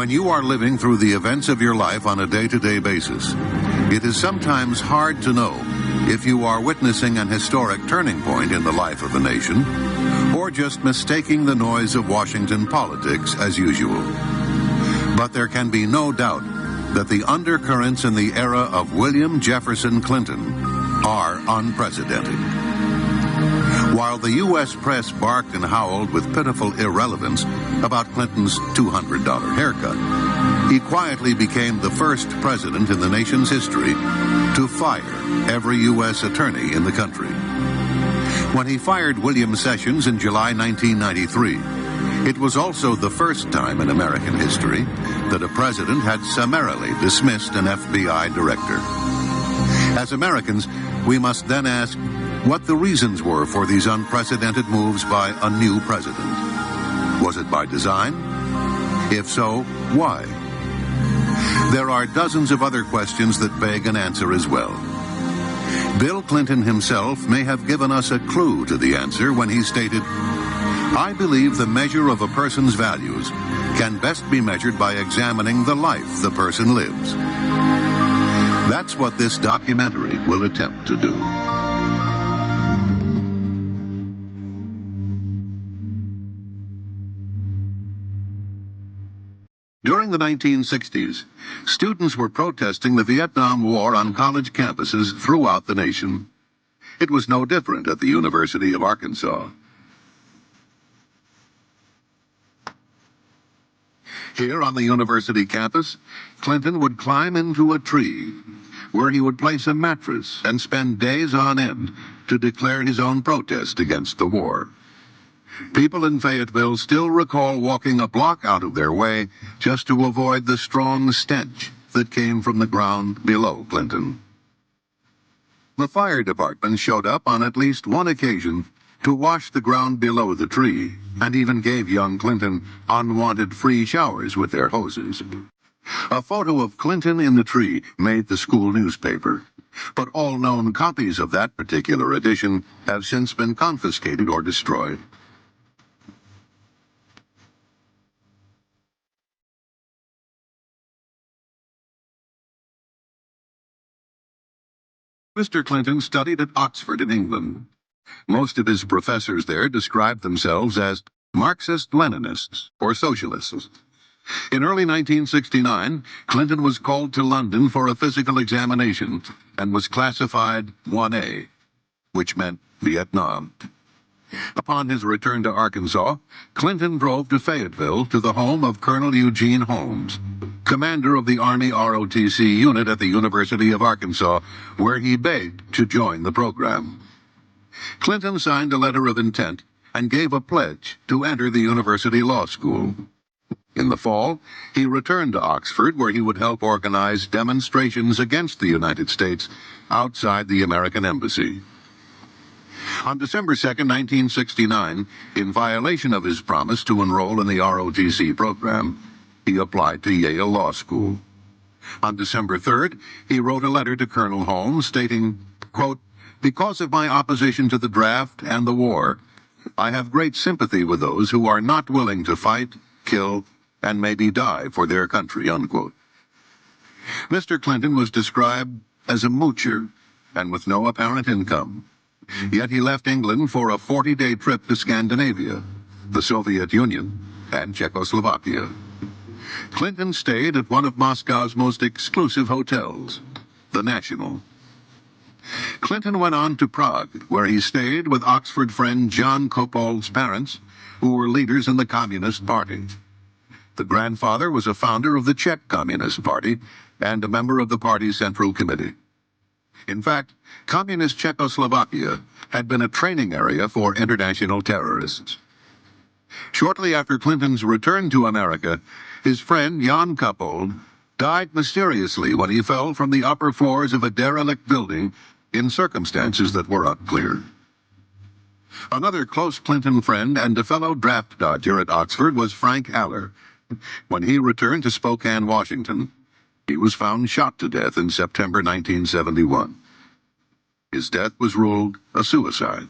When you are living through the events of your life on a day-to-day basis, it is sometimes hard to know if you are witnessing an historic turning point in the life of a nation, or just mistaking the noise of Washington politics as usual. But there can be no doubt that the undercurrents in the era of William Jefferson Clinton are unprecedented. While the U.S. press barked and howled with pitiful irrelevance about Clinton's $200 haircut, he quietly became the first president in the nation's history to fire every U.S. attorney in the country. When he fired William Sessions in July 1993, it was also the first time in American history that a president had summarily dismissed an FBI director. As Americans, we must then ask what the reasons were for these unprecedented moves by a new president. Was it by design? If so, why? There are dozens of other questions that beg an answer as well. Bill Clinton himself may have given us a clue to the answer when he stated, "I believe the measure of a person's values can best be measured by examining the life the person lives." That's what this documentary will attempt to do. During the 1960s, students were protesting the Vietnam War on college campuses throughout the nation. It was no different at the University of Arkansas. Here on the university campus, Clinton would climb into a tree, where he would place a mattress and spend days on end to declare his own protest against the war. People in Fayetteville still recall walking a block out of their way just to avoid the strong stench that came from the ground below Clinton. The fire department showed up on at least one occasion to wash the ground below the tree, and even gave young Clinton unwanted free showers with their hoses. A photo of Clinton in the tree made the school newspaper, but all known copies of that particular edition have since been confiscated or destroyed. Mr. Clinton studied at Oxford in England. Most of his professors there described themselves as Marxist-Leninists or socialists. In early 1969, Clinton was called to London for a physical examination and was classified 1A, which meant Vietnam. Upon his return to Arkansas, Clinton drove to Fayetteville to the home of Colonel Eugene Holmes, commander of the Army ROTC unit at the University of Arkansas, where he begged to join the program. Clinton signed a letter of intent and gave a pledge to enter the University Law School. In the fall, he returned to Oxford, where he would help organize demonstrations against the United States outside the American Embassy. On December 2, 1969, in violation of his promise to enroll in the ROTC program, he applied to Yale Law School. On December 3rd, he wrote a letter to Colonel Holmes stating, quote, "Because of my opposition to the draft and the war, I have great sympathy with those who are not willing to fight, kill, and maybe die for their country," unquote. Mr. Clinton was described as a moocher and with no apparent income. Yet he left England for a 40-day trip to Scandinavia, the Soviet Union, and Czechoslovakia. Clinton stayed at one of Moscow's most exclusive hotels, the National. Clinton went on to Prague, where he stayed with Oxford friend John Kopol's parents, who were leaders in the Communist Party. The grandfather was a founder of the Czech Communist Party and a member of the party's Central Committee. In fact, Communist Czechoslovakia had been a training area for international terrorists. Shortly after Clinton's return to America, his friend Jan Kopol died mysteriously when he fell from the upper floors of a derelict building in circumstances that were unclear. Another close Clinton friend and a fellow draft dodger at Oxford was Frank Aller. When he returned to Spokane, Washington, he was found shot to death in September 1971. His death was ruled a suicide.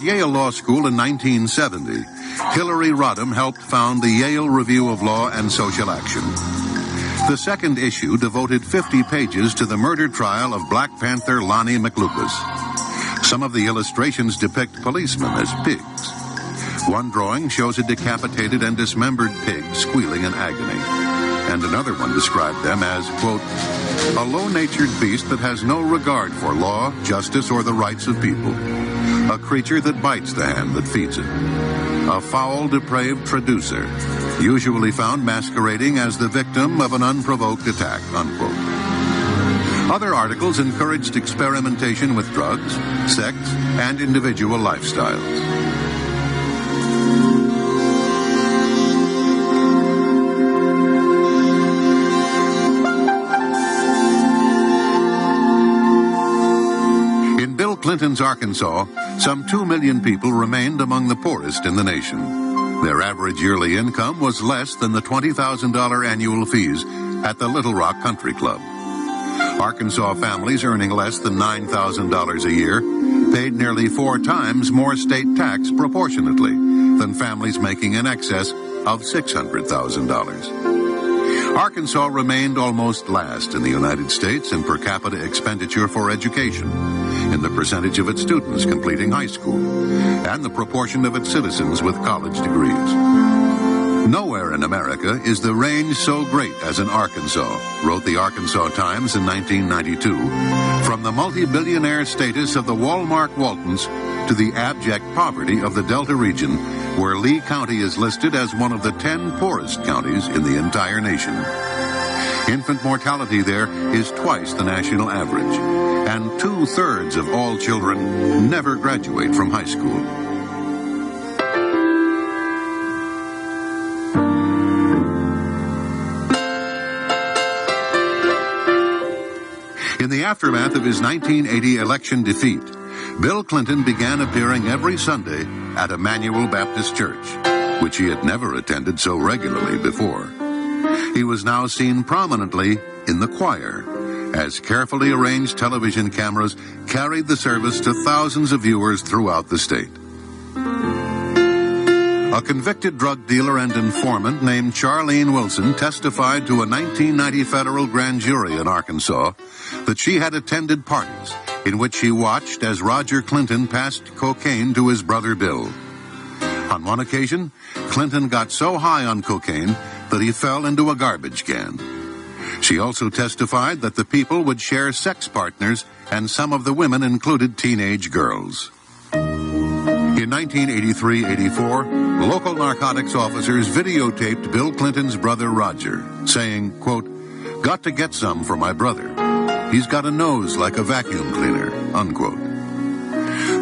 At Yale Law School in 1970, Hillary Rodham helped found the Yale Review of Law and Social Action. The second issue devoted 50 pages to the murder trial of Black Panther Lonnie McLucas. Some of the illustrations depict policemen as pigs. One drawing shows a decapitated and dismembered pig squealing in agony, and another one described them as, quote, a low-natured beast that has no regard for law, justice, or the rights of people. A creature that bites the hand that feeds it. A foul, depraved traducer, usually found masquerading as the victim of an unprovoked attack, unquote. Other articles encouraged experimentation with drugs, sex, and individual lifestyles. In Bill Clinton's Arkansas, some 2 million people remained among the poorest in the nation. Their average yearly income was less than the $20,000 annual fees at the Little Rock Country Club. Arkansas families earning less than $9,000 a year paid nearly 4 times more state tax proportionately than families making in excess of $600,000. Arkansas remained almost last in the United States in per capita expenditure for education, in the percentage of its students completing high school, and the proportion of its citizens with college degrees. Nowhere in America is the range so great as in Arkansas, wrote the Arkansas Times in 1992. From the multi-billionaire status of the Walmart Waltons to the abject poverty of the Delta region, where Lee County is listed as one of the 10 poorest counties in the entire nation. Infant mortality there is twice the national average, and 2/3 of all children never graduate from high school. In the aftermath of his 1980 election defeat, Bill Clinton began appearing every Sunday at Emmanuel Baptist Church, which he had never attended so regularly before. He was now seen prominently in the choir, as carefully arranged television cameras carried the service to thousands of viewers throughout the state. A convicted drug dealer and informant named Charlene Wilson testified to a 1990 federal grand jury in Arkansas that she had attended parties in which she watched as Roger Clinton passed cocaine to his brother Bill. On one occasion, Clinton got so high on cocaine that he fell into a garbage can. She also testified that the people would share sex partners, and some of the women included teenage girls. In 1983-84, local narcotics officers videotaped Bill Clinton's brother Roger, saying, quote, got to get some for my brother. He's got a nose like a vacuum cleaner, unquote.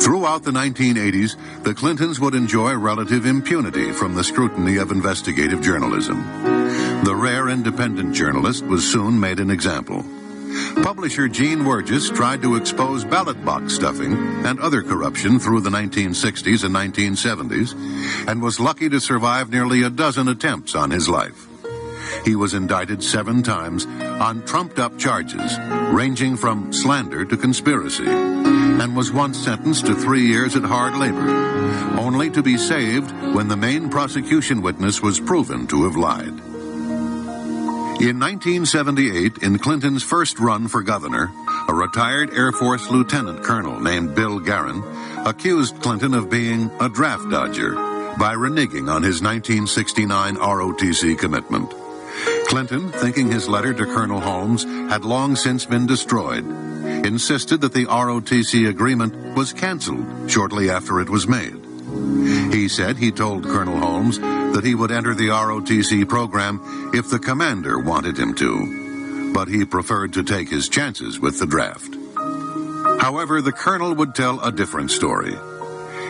Throughout the 1980s, the Clintons would enjoy relative impunity from the scrutiny of investigative journalism. The rare independent journalist was soon made an example. Publisher Gene Wurgis tried to expose ballot box stuffing and other corruption through the 1960s and 1970s, and was lucky to survive nearly a dozen attempts on his life. He was indicted 7 times on trumped-up charges, ranging from slander to conspiracy, and was once sentenced to 3 years at hard labor, only to be saved when the main prosecution witness was proven to have lied. In 1978, in Clinton's first run for governor, a retired Air Force lieutenant colonel named Bill Guerin accused Clinton of being a draft dodger by reneging on his 1969 ROTC commitment. Clinton, thinking his letter to Colonel Holmes had long since been destroyed, insisted that the ROTC agreement was canceled shortly after it was made. He said he told Colonel Holmes that he would enter the ROTC program if the commander wanted him to, but he preferred to take his chances with the draft. However, the colonel would tell a different story.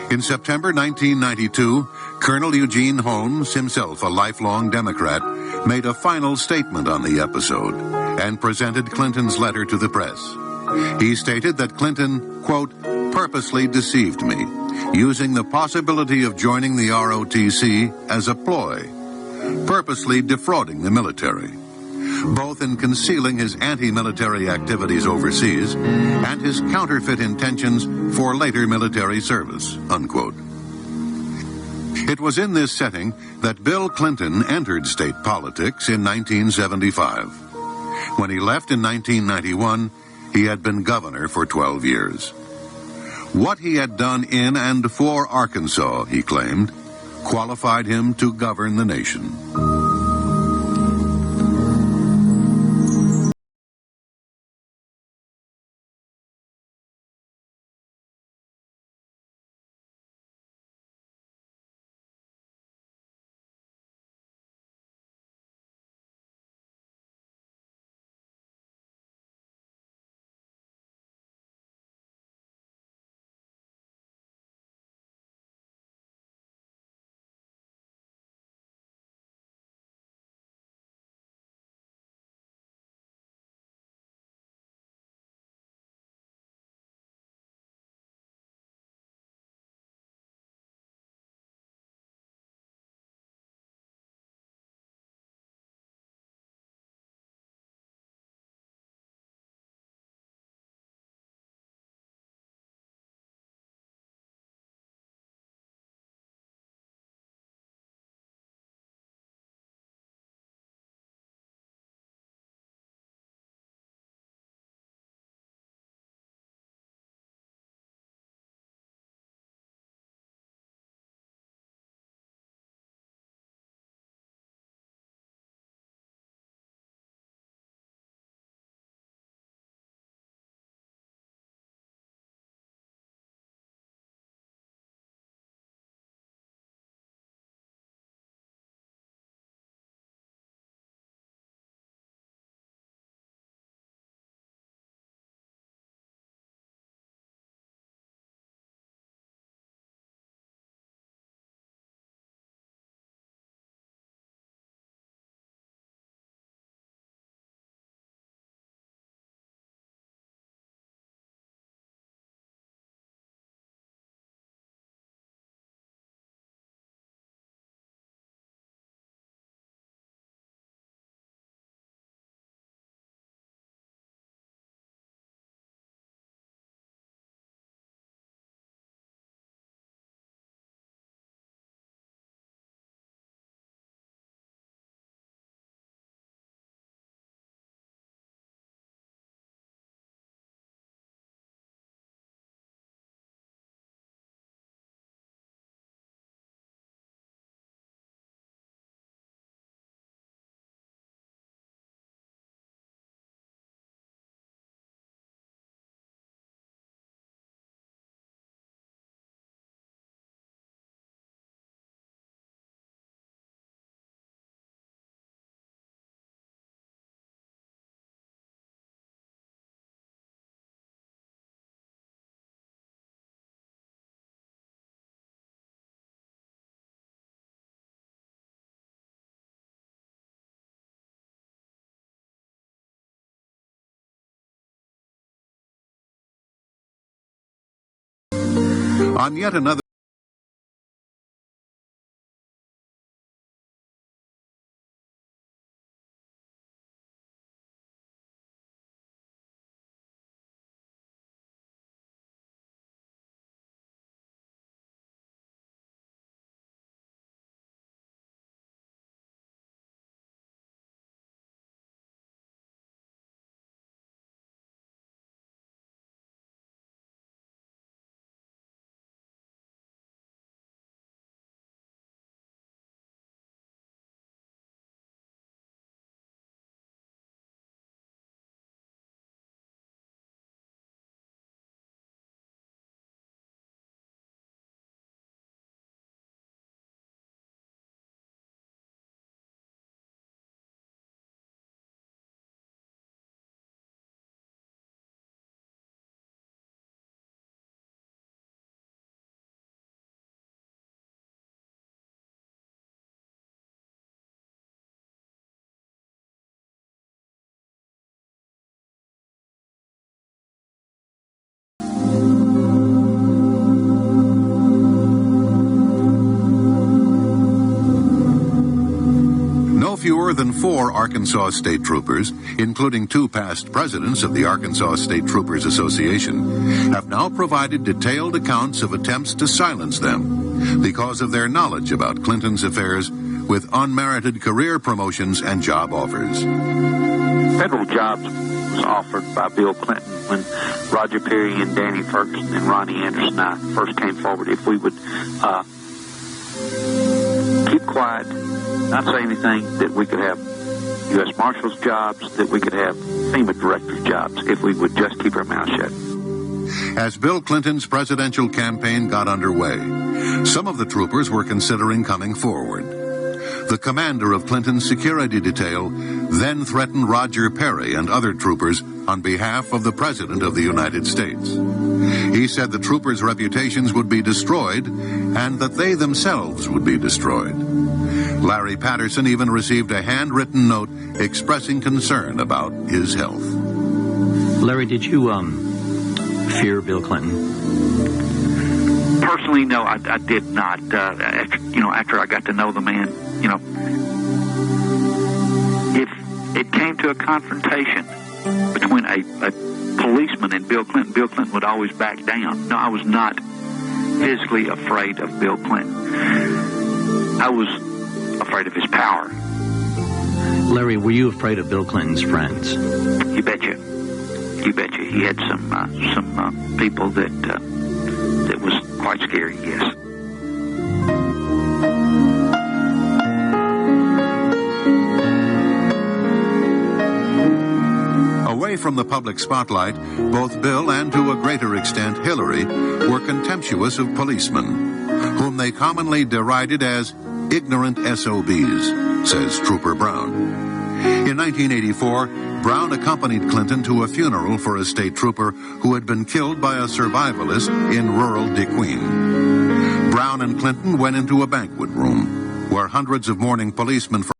In September 1992, Colonel Eugene Holmes, himself a lifelong Democrat, made a final statement on the episode and presented Clinton's letter to the press. He stated that Clinton, quote, purposely deceived me, using the possibility of joining the ROTC as a ploy, purposely defrauding the military. both in concealing his anti-military activities overseas and his counterfeit intentions for later military service, unquote. It was in this setting that Bill Clinton entered state politics in 1975. When he left in 1991, he had been governor for 12 years. What he had done in and for Arkansas, he claimed, qualified him to govern the nation. On yet another than 4 Arkansas state troopers, including 2 past presidents of the Arkansas State Troopers Association, have now provided detailed accounts of attempts to silence them because of their knowledge about Clinton's affairs with unmerited career promotions and job offers. Federal jobs was offered by Bill Clinton when Roger Perry and Danny Ferguson and Ronnie Anderson and I first came forward. If we would keep quiet, not say anything, that we could have U.S. Marshals jobs, that we could have FEMA directors jobs, if we would just keep our mouth shut. As Bill Clinton's presidential campaign got underway, some of the troopers were considering coming forward. The commander of Clinton's security detail then threatened Roger Perry and other troopers on behalf of the President of the United States. He said the troopers' reputations would be destroyed and that they themselves would be destroyed. Larry Patterson even received a handwritten note expressing concern about his health. Larry, did you fear Bill Clinton? Personally, no, I did not. After I got to know the man, if it came to a confrontation between a policeman and Bill Clinton would always back down. No, I was not physically afraid of Bill Clinton. I was afraid of his power. Larry, were you afraid of Bill Clinton's friends? You betcha. You betcha. He had some people that was quite scary, yes. Away from the public spotlight, both Bill and, to a greater extent, Hillary were contemptuous of policemen, whom they commonly derided as ignorant SOBs, says Trooper Brown. In 1984, Brown accompanied Clinton to a funeral for a state trooper who had been killed by a survivalist in rural DeQueen. Brown and Clinton went into a banquet room where hundreds of mourning policemen from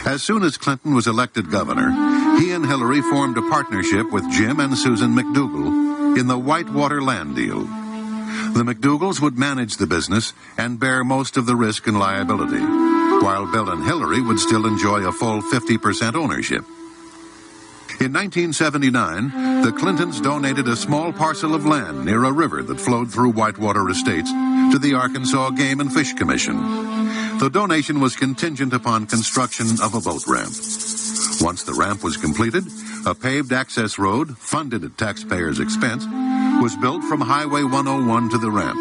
As soon as Clinton was elected governor, he and Hillary formed a partnership with Jim and Susan McDougal in the Whitewater land deal. The McDougals would manage the business and bear most of the risk and liability, while Bill and Hillary would still enjoy a full 50% ownership. In 1979, the Clintons donated a small parcel of land near a river that flowed through Whitewater Estates to the Arkansas Game and Fish Commission. The donation was contingent upon construction of a boat ramp. Once the ramp was completed, a paved access road, funded at taxpayers' expense, was built from Highway 101 to the ramp,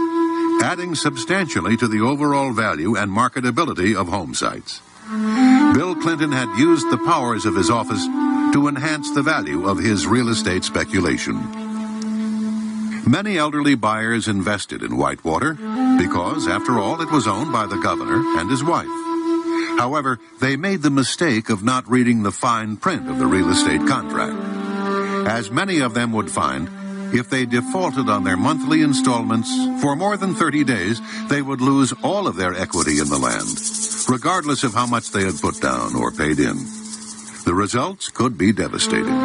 adding substantially to the overall value and marketability of home sites. Bill Clinton had used the powers of his office to enhance the value of his real estate speculation. Many elderly buyers invested in Whitewater because, after all, it was owned by the governor and his wife. However, they made the mistake of not reading the fine print of the real estate contract. As many of them would find, if they defaulted on their monthly installments for more than 30 days, they would lose all of their equity in the land, regardless of how much they had put down or paid in. The results could be devastating.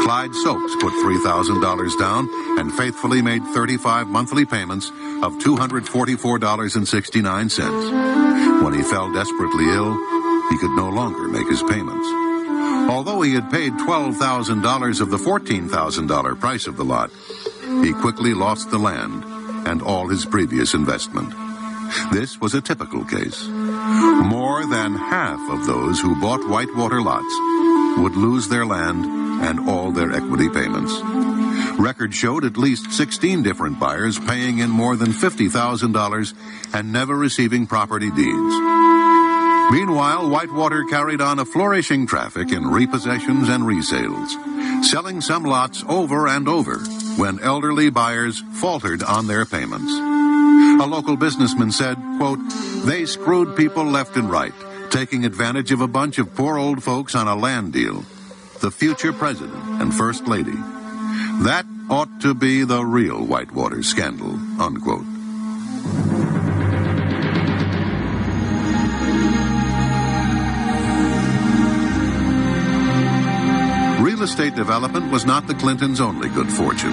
Clyde Soaps put $3,000 down and faithfully made 35 monthly payments of $244.69. When he fell desperately ill, he could no longer make his payments. Although he had paid $12,000 of the $14,000 price of the lot, he quickly lost the land and all his previous investment. This was a typical case. More than half of those who bought whitewater lots would lose their land and all their equity payments. Records showed at least 16 different buyers paying in more than $50,000 and never receiving property deeds. Meanwhile, Whitewater carried on a flourishing traffic in repossessions and resales, selling some lots over and over when elderly buyers faltered on their payments. A local businessman said, quote, "They screwed people left and right, taking advantage of a bunch of poor old folks on a land deal. The future president and first lady. That ought to be the real Whitewater scandal," unquote. Real estate development was not the Clintons' only good fortune.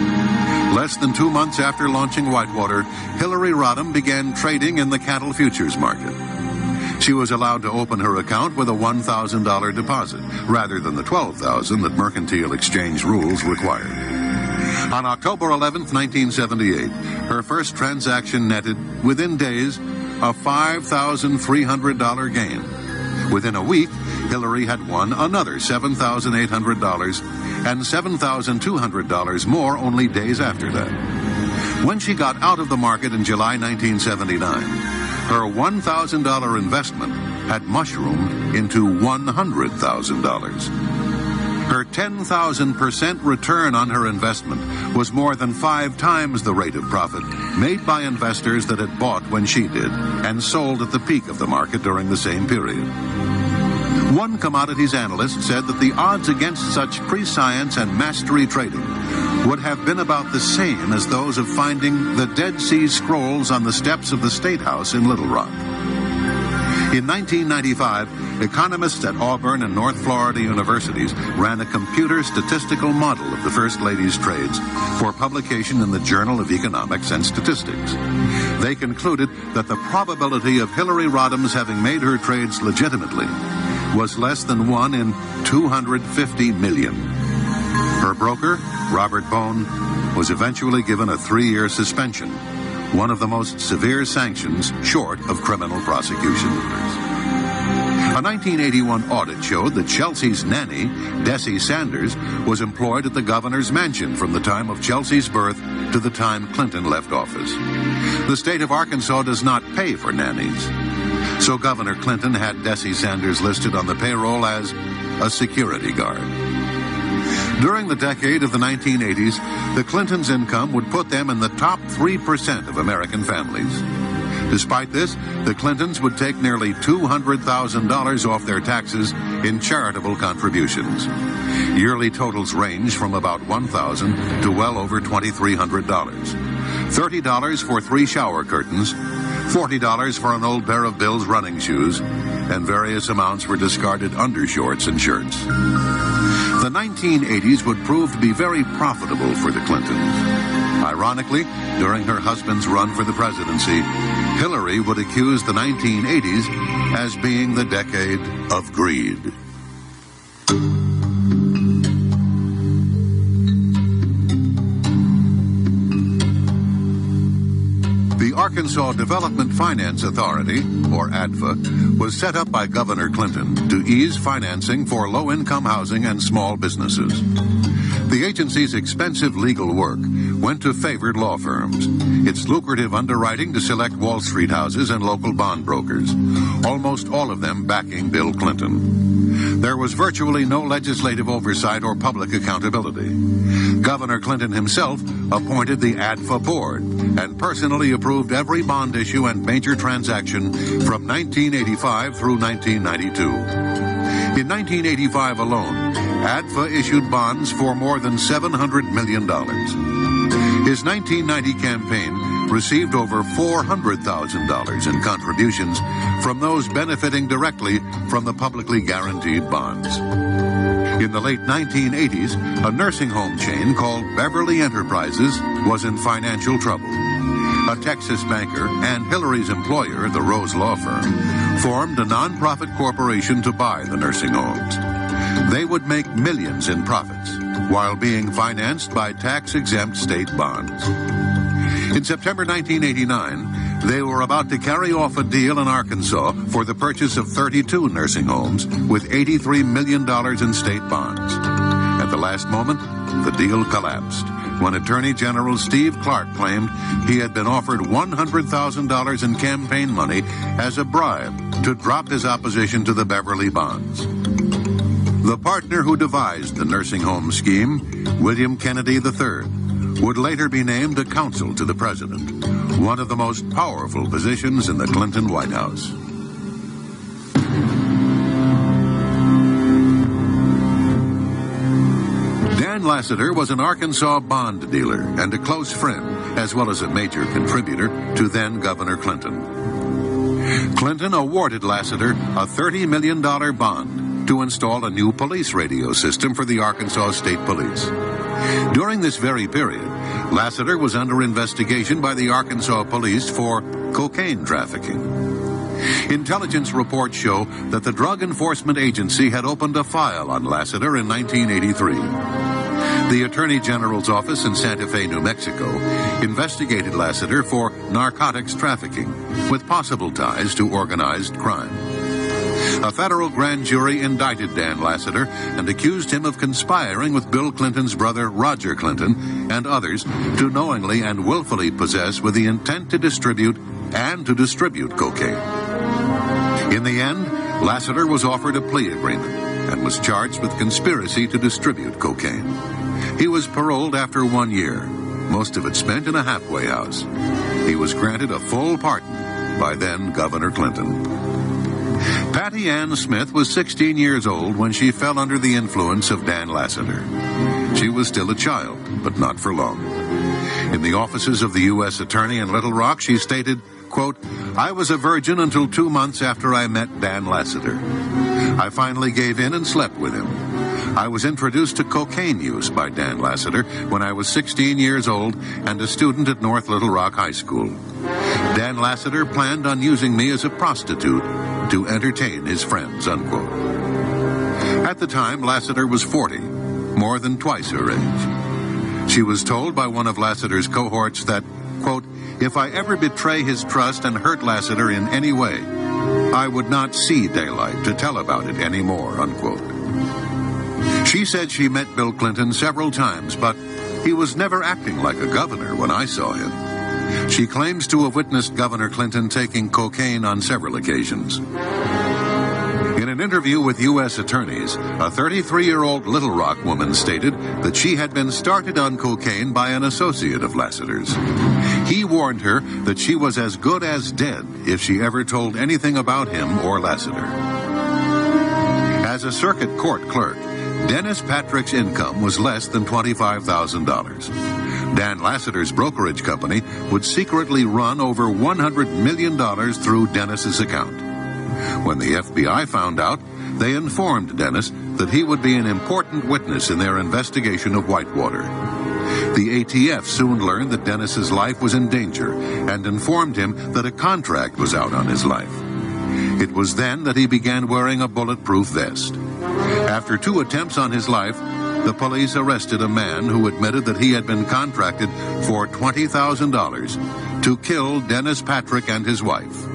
Less than 2 months after launching Whitewater, Hillary Rodham began trading in the cattle futures market. She was allowed to open her account with a $1,000 deposit, rather than the $12,000 that mercantile exchange rules required. On October 11, 1978, her first transaction netted, within days, a $5,300 gain. Within a week, Hillary had won another $7,800 and $7,200 more only days after that. When she got out of the market in July 1979, her $1,000 investment had mushroomed into $100,000. Her 10,000% return on her investment was more than 5 times the rate of profit made by investors that had bought when she did and sold at the peak of the market during the same period. One commodities analyst said that the odds against such prescience and mastery trading would have been about the same as those of finding the Dead Sea Scrolls on the steps of the State House in Little Rock. In 1995, economists at Auburn and North Florida universities ran a computer statistical model of the First Lady's trades for publication in the Journal of Economics and Statistics. They concluded that the probability of Hillary Rodham's having made her trades legitimately was less than 1 in 250 million. Her broker, Robert Bone, was eventually given a 3-year suspension, one of the most severe sanctions short of criminal prosecution. A 1981 audit showed that Chelsea's nanny, Desi Sanders, was employed at the governor's mansion from the time of Chelsea's birth to the time Clinton left office. The state of Arkansas does not pay for nannies, so Governor Clinton had Desi Sanders listed on the payroll as a security guard. During the decade of the 1980s, the Clintons' income would put them in the top 3% of American families. Despite this, the Clintons would take nearly $200,000 off their taxes in charitable contributions. Yearly totals range from about $1,000 to well over $2,300. $30 for 3 shower curtains, $40 for an old pair of Bill's running shoes, and various amounts for discarded undershorts and shirts. The 1980s would prove to be very profitable for the Clintons. Ironically, during her husband's run for the presidency, Hillary would accuse the 1980s as being the decade of greed. The Arkansas Development Finance Authority, or ADFA, was set up by Governor Clinton to ease financing for low-income housing and small businesses. The agency's expensive legal work went to favored law firms, its lucrative underwriting to select Wall Street houses and local bond brokers, almost all of them backing Bill Clinton. There was virtually no legislative oversight or public accountability. Governor Clinton himself appointed the ADFA board and personally approved every bond issue and major transaction from 1985 through 1992. In 1985 alone, ADFA issued bonds for more than $700 million. His 1990 campaign received over $400,000 in contributions from those benefiting directly from the publicly guaranteed bonds. In the late 1980s, a nursing home chain called Beverly Enterprises was in financial trouble. A Texas banker and Hillary's employer, the Rose Law Firm, formed a nonprofit corporation to buy the nursing homes. They would make millions in profits while being financed by tax-exempt state bonds. In September 1989, they were about to carry off a deal in Arkansas for the purchase of 32 nursing homes with $83 million in state bonds. At the last moment, the deal collapsed when Attorney General Steve Clark claimed he had been offered $100,000 in campaign money as a bribe to drop his opposition to the Beverly bonds. The partner who devised the nursing home scheme, William Kennedy III, would later be named a counsel to the president, one of the most powerful positions in the Clinton White House. Dan Lassiter was an Arkansas bond dealer and a close friend, as well as a major contributor to then Governor Clinton. Clinton awarded Lassiter a $30 million bond to install a new police radio system for the Arkansas State Police. During this very period, Lassiter was under investigation by the Arkansas police for cocaine trafficking. Intelligence reports show that the Drug Enforcement Agency had opened a file on Lassiter in 1983. The Attorney General's office in Santa Fe, New Mexico, investigated Lassiter for narcotics trafficking with possible ties to organized crime. A federal grand jury indicted Dan Lassiter and accused him of conspiring with Bill Clinton's brother Roger Clinton and others to knowingly and willfully possess with the intent to distribute cocaine. In the end, Lassiter was offered a plea agreement and was charged with conspiracy to distribute cocaine. He was paroled after 1 year, most of it spent in a halfway house. He was granted a full pardon by then Governor Clinton. Patty Ann Smith was 16 years old when she fell under the influence of Dan Lassiter. She was still a child, but not for long. In the offices of the U.S. Attorney in Little Rock, she stated, quote, "I was a virgin until 2 months after I met Dan Lassiter. I finally gave in and slept with him. I was introduced to cocaine use by Dan Lassiter when I was 16 years old and a student at North Little Rock High School. Dan Lassiter planned on using me as a prostitute to entertain his friends," unquote. At the time, Lassiter was 40, more than twice her age. She was told by one of Lassiter's cohorts that, quote, "If I ever betray his trust and hurt Lassiter in any way, I would not see daylight to tell about it anymore," unquote. She said she met Bill Clinton several times, but he was never acting like a governor when I saw him. She claims to have witnessed Governor Clinton taking cocaine on several occasions. In an interview with U.S. attorneys, a 33-year-old Little Rock woman stated that she had been started on cocaine by an associate of Lassiter's. He warned her that she was as good as dead if she ever told anything about him or Lassiter. As a circuit court clerk, Dennis Patrick's income was less than $25,000. Dan Lassiter's brokerage company would secretly run over $100 million through Dennis's account. When the FBI found out, they informed Dennis that he would be an important witness in their investigation of Whitewater. The ATF soon learned that Dennis's life was in danger and informed him that a contract was out on his life. It was then that he began wearing a bulletproof vest. After 2 attempts on his life, the police arrested a man who admitted that he had been contracted for $20,000 to kill Dennis Patrick and his wife.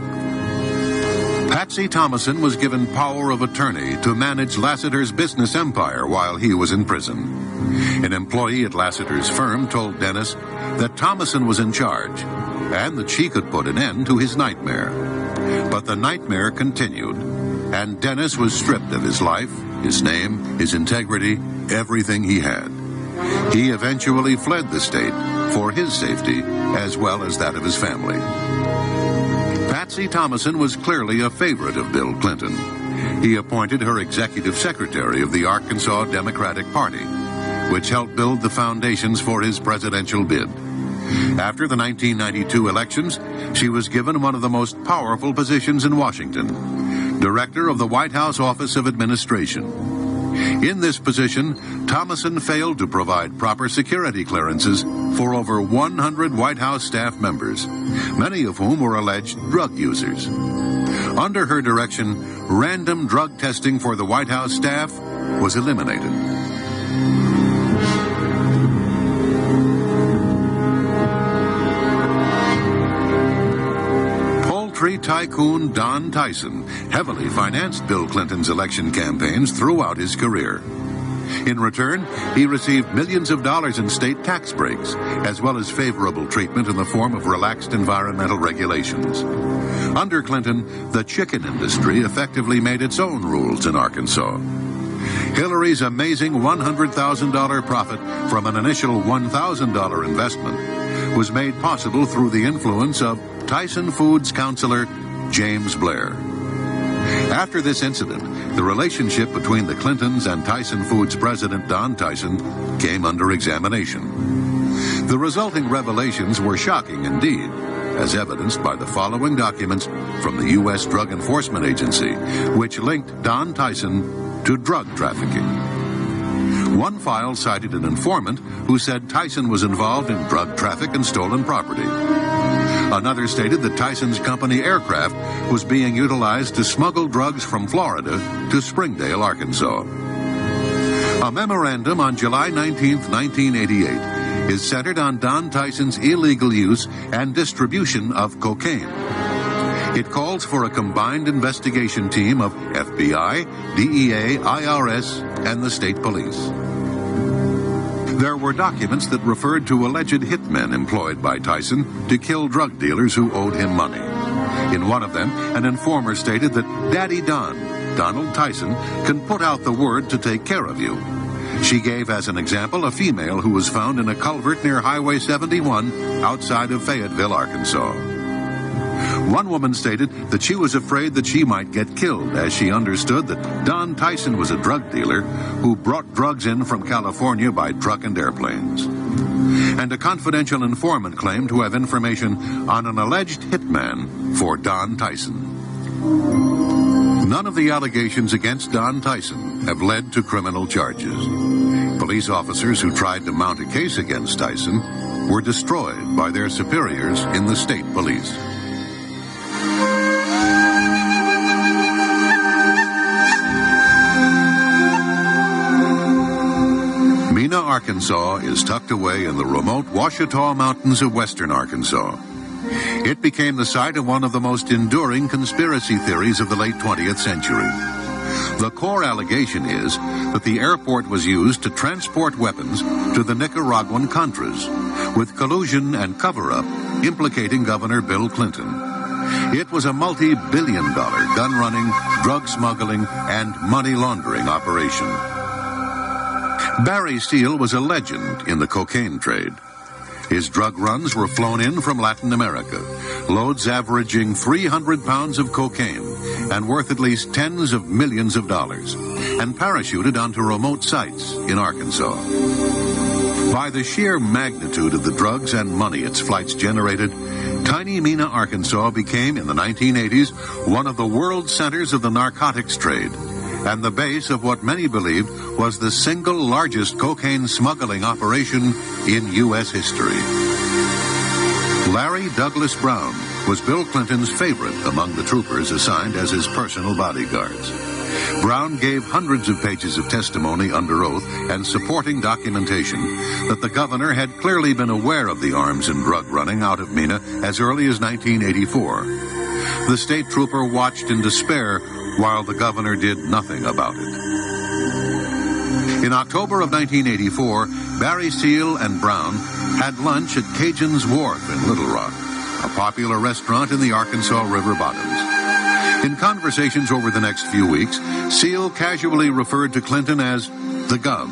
Patsy Thomason was given power of attorney to manage Lassiter's business empire while he was in prison. An employee at Lassiter's firm told Dennis that Thomason was in charge and that she could put an end to his nightmare. But the nightmare continued, and Dennis was stripped of his life, his name, his integrity, everything he had. He eventually fled the state for his safety as well as that of his family. Patsy Thomason was clearly a favorite of Bill Clinton. He appointed her executive secretary of the Arkansas Democratic Party, which helped build the foundations for his presidential bid. After the 1992 elections, she was given one of the most powerful positions in Washington, Director of the White House Office of Administration. In this position, Thomason failed to provide proper security clearances for over 100 White House staff members, many of whom were alleged drug users. Under her direction, random drug testing for the White House staff was eliminated. Poultry tycoon Don Tyson heavily financed Bill Clinton's election campaigns throughout his career. In return, he received millions of dollars in state tax breaks, as well as favorable treatment in the form of relaxed environmental regulations. Under Clinton, the chicken industry effectively made its own rules in Arkansas. Hillary's amazing $100,000 profit from an initial $1,000 investment was made possible through the influence of Tyson Foods counselor James Blair. After this incident, the relationship between the Clintons and Tyson Foods president Don Tyson came under examination. The resulting revelations were shocking indeed, as evidenced by the following documents from the U.S. Drug Enforcement Agency, which linked Don Tyson to drug trafficking. One file cited an informant who said Tyson was involved in drug traffic and stolen property. Another stated that Tyson's company aircraft was being utilized to smuggle drugs from Florida to Springdale, Arkansas. A memorandum on July 19, 1988, is centered on Don Tyson's illegal use and distribution of cocaine. It calls for a combined investigation team of FBI, DEA, IRS, and the state police. There were documents that referred to alleged hitmen employed by Tyson to kill drug dealers who owed him money. In one of them, an informer stated that Daddy Don, Donald Tyson, can put out the word to take care of you. She gave as an example a female who was found in a culvert near Highway 71 outside of Fayetteville, Arkansas. One woman stated that she was afraid that she might get killed, as she understood that Don Tyson was a drug dealer who brought drugs in from California by truck and airplanes. And a confidential informant claimed to have information on an alleged hitman for Don Tyson. None of the allegations against Don Tyson have led to criminal charges. Police officers who tried to mount a case against Tyson were destroyed by their superiors in the state police. Mena, Arkansas is tucked away in the remote Ouachita Mountains of western Arkansas. It became the site of one of the most enduring conspiracy theories of the late 20th century. The core allegation is that the airport was used to transport weapons to the Nicaraguan Contras, with collusion and cover-up implicating Governor Bill Clinton. It was a multi-billion-dollar gun-running, drug smuggling, and money laundering operation. Barry Seal was a legend in the cocaine trade. His drug runs were flown in from Latin America, loads averaging 300 pounds of cocaine and worth at least tens of millions of dollars, and parachuted onto remote sites in Arkansas. By the sheer magnitude of the drugs and money its flights generated, tiny Mena, Arkansas became, in the 1980s, one of the world centers of the narcotics trade, and the base of what many believed was the single largest cocaine smuggling operation in U.S. history. Larry Douglas Brown was Bill Clinton's favorite among the troopers assigned as his personal bodyguards. Brown gave hundreds of pages of testimony under oath and supporting documentation that the governor had clearly been aware of the arms and drug running out of Mena as early as 1984. The state trooper watched in despair while the governor did nothing about it. In October of 1984, Barry Seal and Brown had lunch at Cajun's Wharf in Little Rock, a popular restaurant in the Arkansas River bottoms. In conversations over the next few weeks, Seal casually referred to Clinton as the Gov,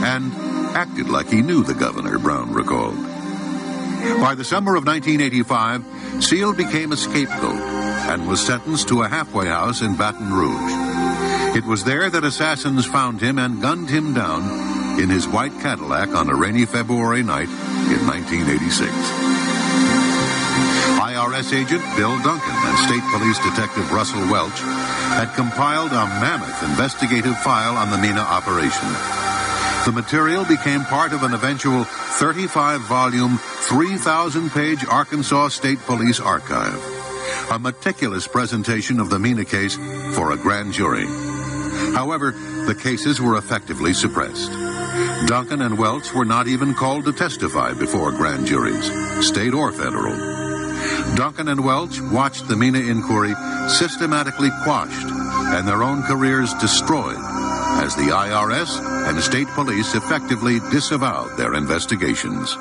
and acted like he knew the governor, Brown recalled. By the summer of 1985, Seal became a scapegoat and was sentenced to a halfway house in Baton Rouge. It was there that assassins found him and gunned him down in his white Cadillac on a rainy February night in 1986. IRS agent Bill Duncan and State Police Detective Russell Welch had compiled a mammoth investigative file on the Mina operation. The material became part of an eventual 35-volume, 3,000-page Arkansas State Police archive, a meticulous presentation of the Mina case for a grand jury. However, the cases were effectively suppressed. Duncan and Welch were not even called to testify before grand juries, state or federal. Duncan and Welch watched the Mina inquiry systematically quashed and their own careers destroyed as the IRS and state police effectively disavowed their investigations.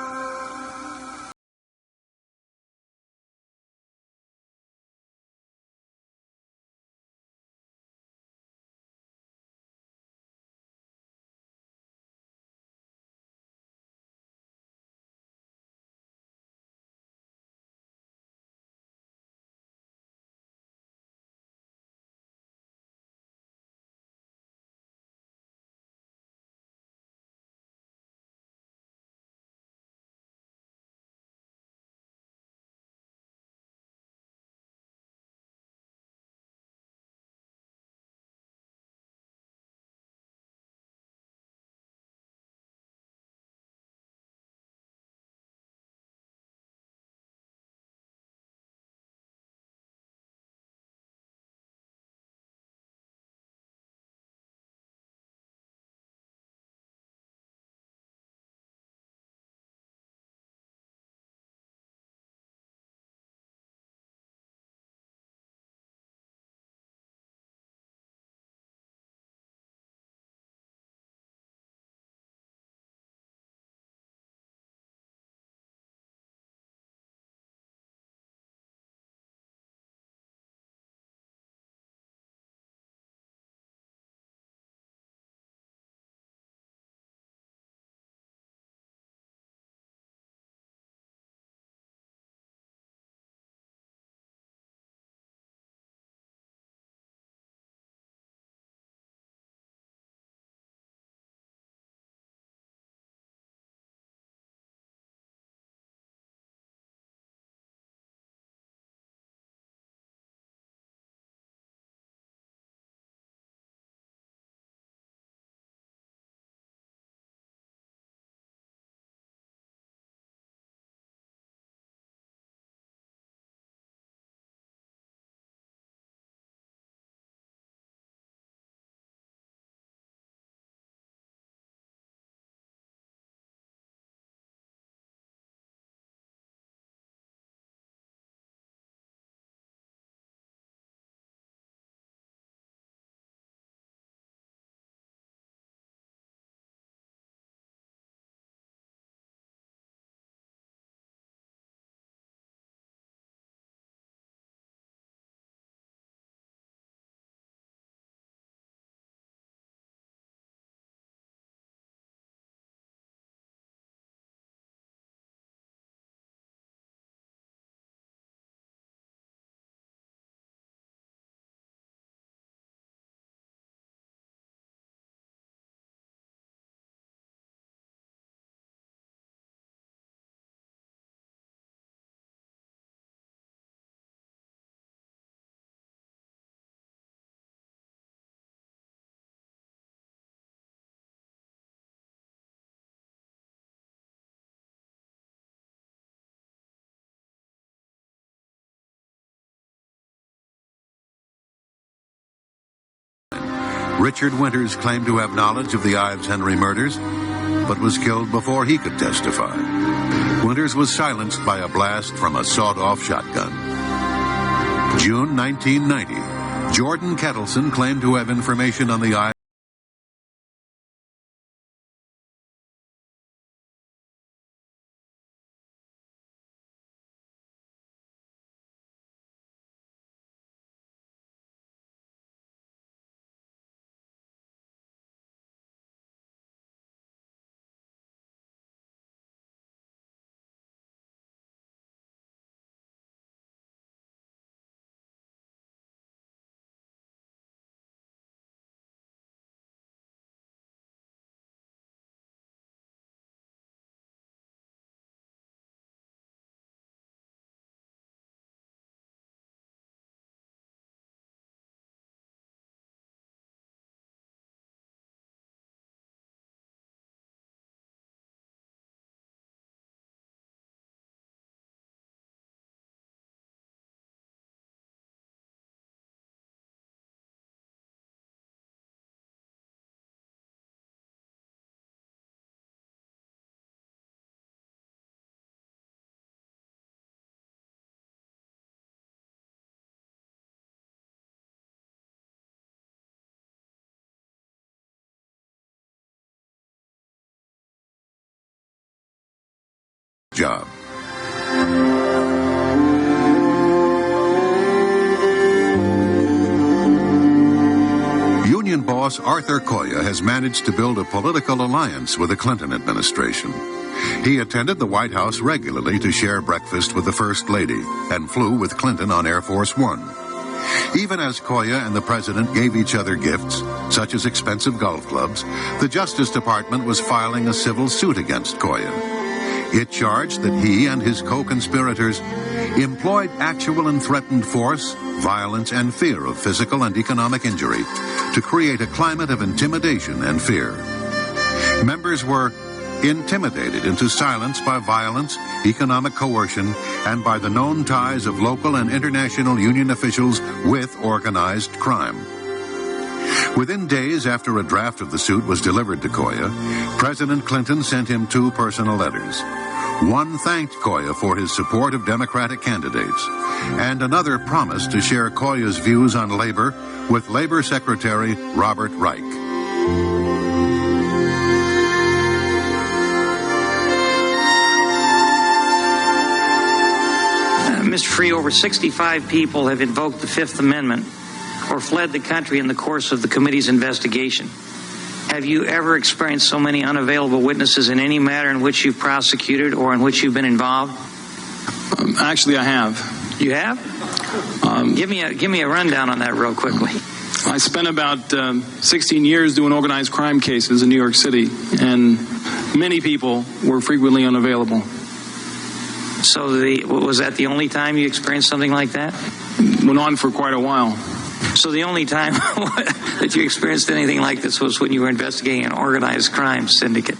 Richard Winters claimed to have knowledge of the Ives Henry murders, but was killed before he could testify. Winters was silenced by a blast from a sawed-off shotgun. June 1990, Jordan Kettleson claimed to have information on the Ives job. Union boss Arthur Coya has managed to build a political alliance with the Clinton administration. He attended the White House regularly to share breakfast with the First Lady and flew with Clinton on Air Force One. Even as Coya and the president gave each other gifts, such as expensive golf clubs, the Justice Department was filing a civil suit against Coya. It charged that he and his co-conspirators employed actual and threatened force, violence, and fear of physical and economic injury to create a climate of intimidation and fear. Members were intimidated into silence by violence, economic coercion, and by the known ties of local and international union officials with organized crime. Within days after a draft of the suit was delivered to Coya, President Clinton sent him 2 personal letters. One thanked Coya for his support of Democratic candidates, and another promised to share Coya's views on labor with Labor Secretary Robert Reich. Mr. Free, over 65 people have invoked the Fifth Amendment or fled the country in the course of the committee's investigation. Have you ever experienced so many unavailable witnesses in any matter in which you've prosecuted or in which you've been involved? Actually, I have. You have? Give me a rundown on that real quickly. I spent about 16 years doing organized crime cases in New York City, and many people were frequently unavailable. So was that the only time you experienced something like that? Went on for quite a while. So the only time that you experienced anything like this was when you were investigating an organized crime syndicate?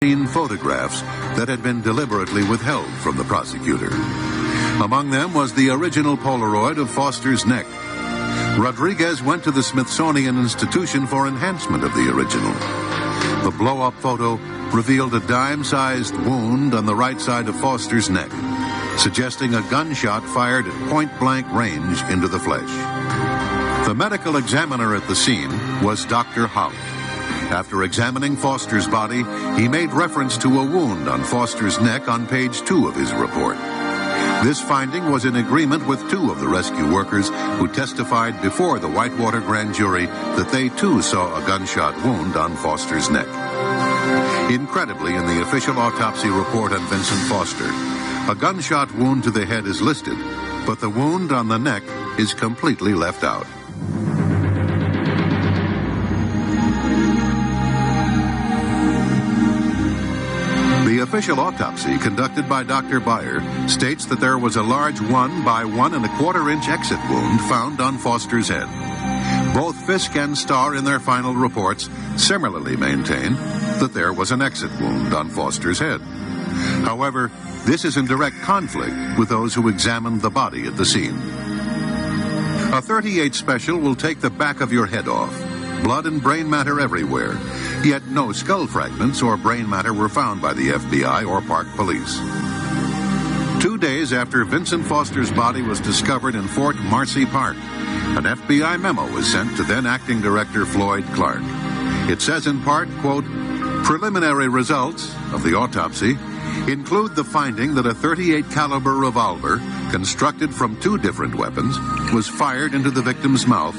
photographs that had been deliberately withheld from the prosecutor. Among them was the original Polaroid of Foster's neck. Rodriguez went to the Smithsonian Institution for enhancement of the original. The blow-up photo revealed a dime-sized wound on the right side of Foster's neck, suggesting a gunshot fired at point-blank range into the flesh. The medical examiner at the scene was Dr. Hout. After examining Foster's body, he made reference to a wound on Foster's neck on page 2 of his report. This finding was in agreement with 2 of the rescue workers who testified before the Whitewater grand jury that they too saw a gunshot wound on Foster's neck. Incredibly, in the official autopsy report on Vincent Foster, a gunshot wound to the head is listed, but the wound on the neck is completely left out. The official autopsy conducted by Dr. Beyer states that there was a large 1 by 1 1/4 inch exit wound found on Foster's head. Both Fisk and Starr in their final reports similarly maintain that there was an exit wound on Foster's head. However, this is in direct conflict with those who examined the body at the scene. A .38 special will take the back of your head off. Blood and brain matter everywhere, yet no skull fragments or brain matter were found by the FBI or Park Police. 2 days after Vincent Foster's body was discovered in Fort Marcy Park, an FBI memo was sent to then Acting Director Floyd Clark. It says in part, quote, "Preliminary results of the autopsy include the finding that a .38 caliber revolver constructed from 2 different weapons was fired into the victim's mouth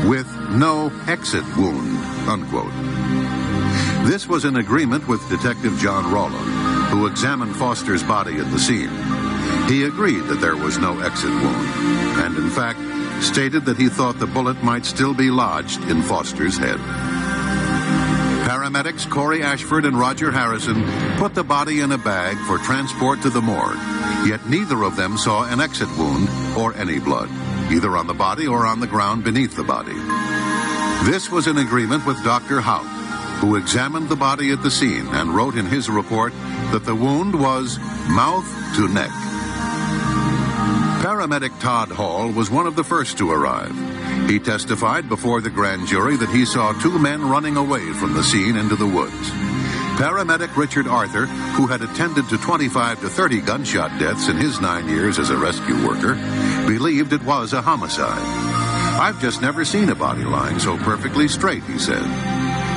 with no exit wound," unquote. This was in agreement with Detective John Rowland, who examined Foster's body at the scene. He agreed that there was no exit wound, and in fact stated that he thought the bullet might still be lodged in Foster's head. Paramedics Corey Ashford and Roger Harrison put the body in a bag for transport to the morgue, yet neither of them saw an exit wound or any blood, either on the body or on the ground beneath the body. This was in agreement with Dr. Hout, who examined the body at the scene and wrote in his report that the wound was mouth to neck. Paramedic Todd Hall was one of the first to arrive. He testified before the grand jury that he saw 2 men running away from the scene into the woods. Paramedic Richard Arthur, who had attended to 25 to 30 gunshot deaths in his 9 years as a rescue worker, believed it was a homicide. "I've just never seen a body lying so perfectly straight," he said.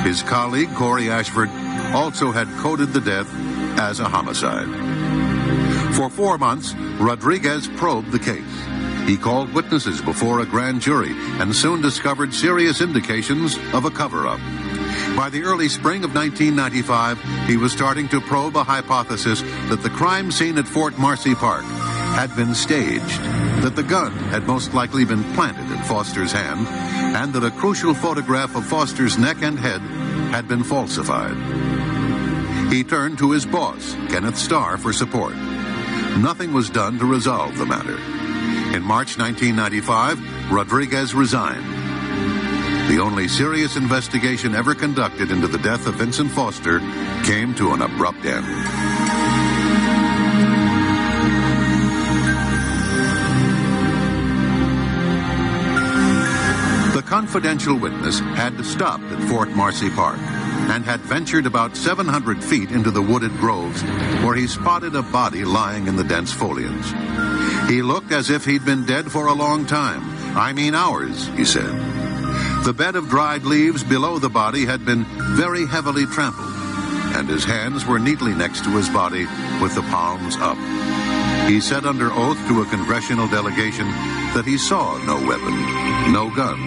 His colleague, Corey Ashford, also had coded the death as a homicide. For 4 months, Rodriguez probed the case. He called witnesses before a grand jury and soon discovered serious indications of a cover-up. By the early spring of 1995, he was starting to probe a hypothesis that the crime scene at Fort Marcy Park had been staged, that the gun had most likely been planted in Foster's hand, and that a crucial photograph of Foster's neck and head had been falsified. He turned to his boss, Kenneth Starr, for support. Nothing was done to resolve the matter. In March 1995, Rodriguez resigned. The only serious investigation ever conducted into the death of Vincent Foster came to an abrupt end. The confidential witness had stopped at Fort Marcy Park and had ventured about 700 feet into the wooded groves where he spotted a body lying in the dense foliage. He looked as if he'd been dead for a long time. "I mean hours," he said. The bed of dried leaves below the body had been very heavily trampled, and his hands were neatly next to his body with the palms up. He said under oath to a congressional delegation that he saw no weapon, no gun.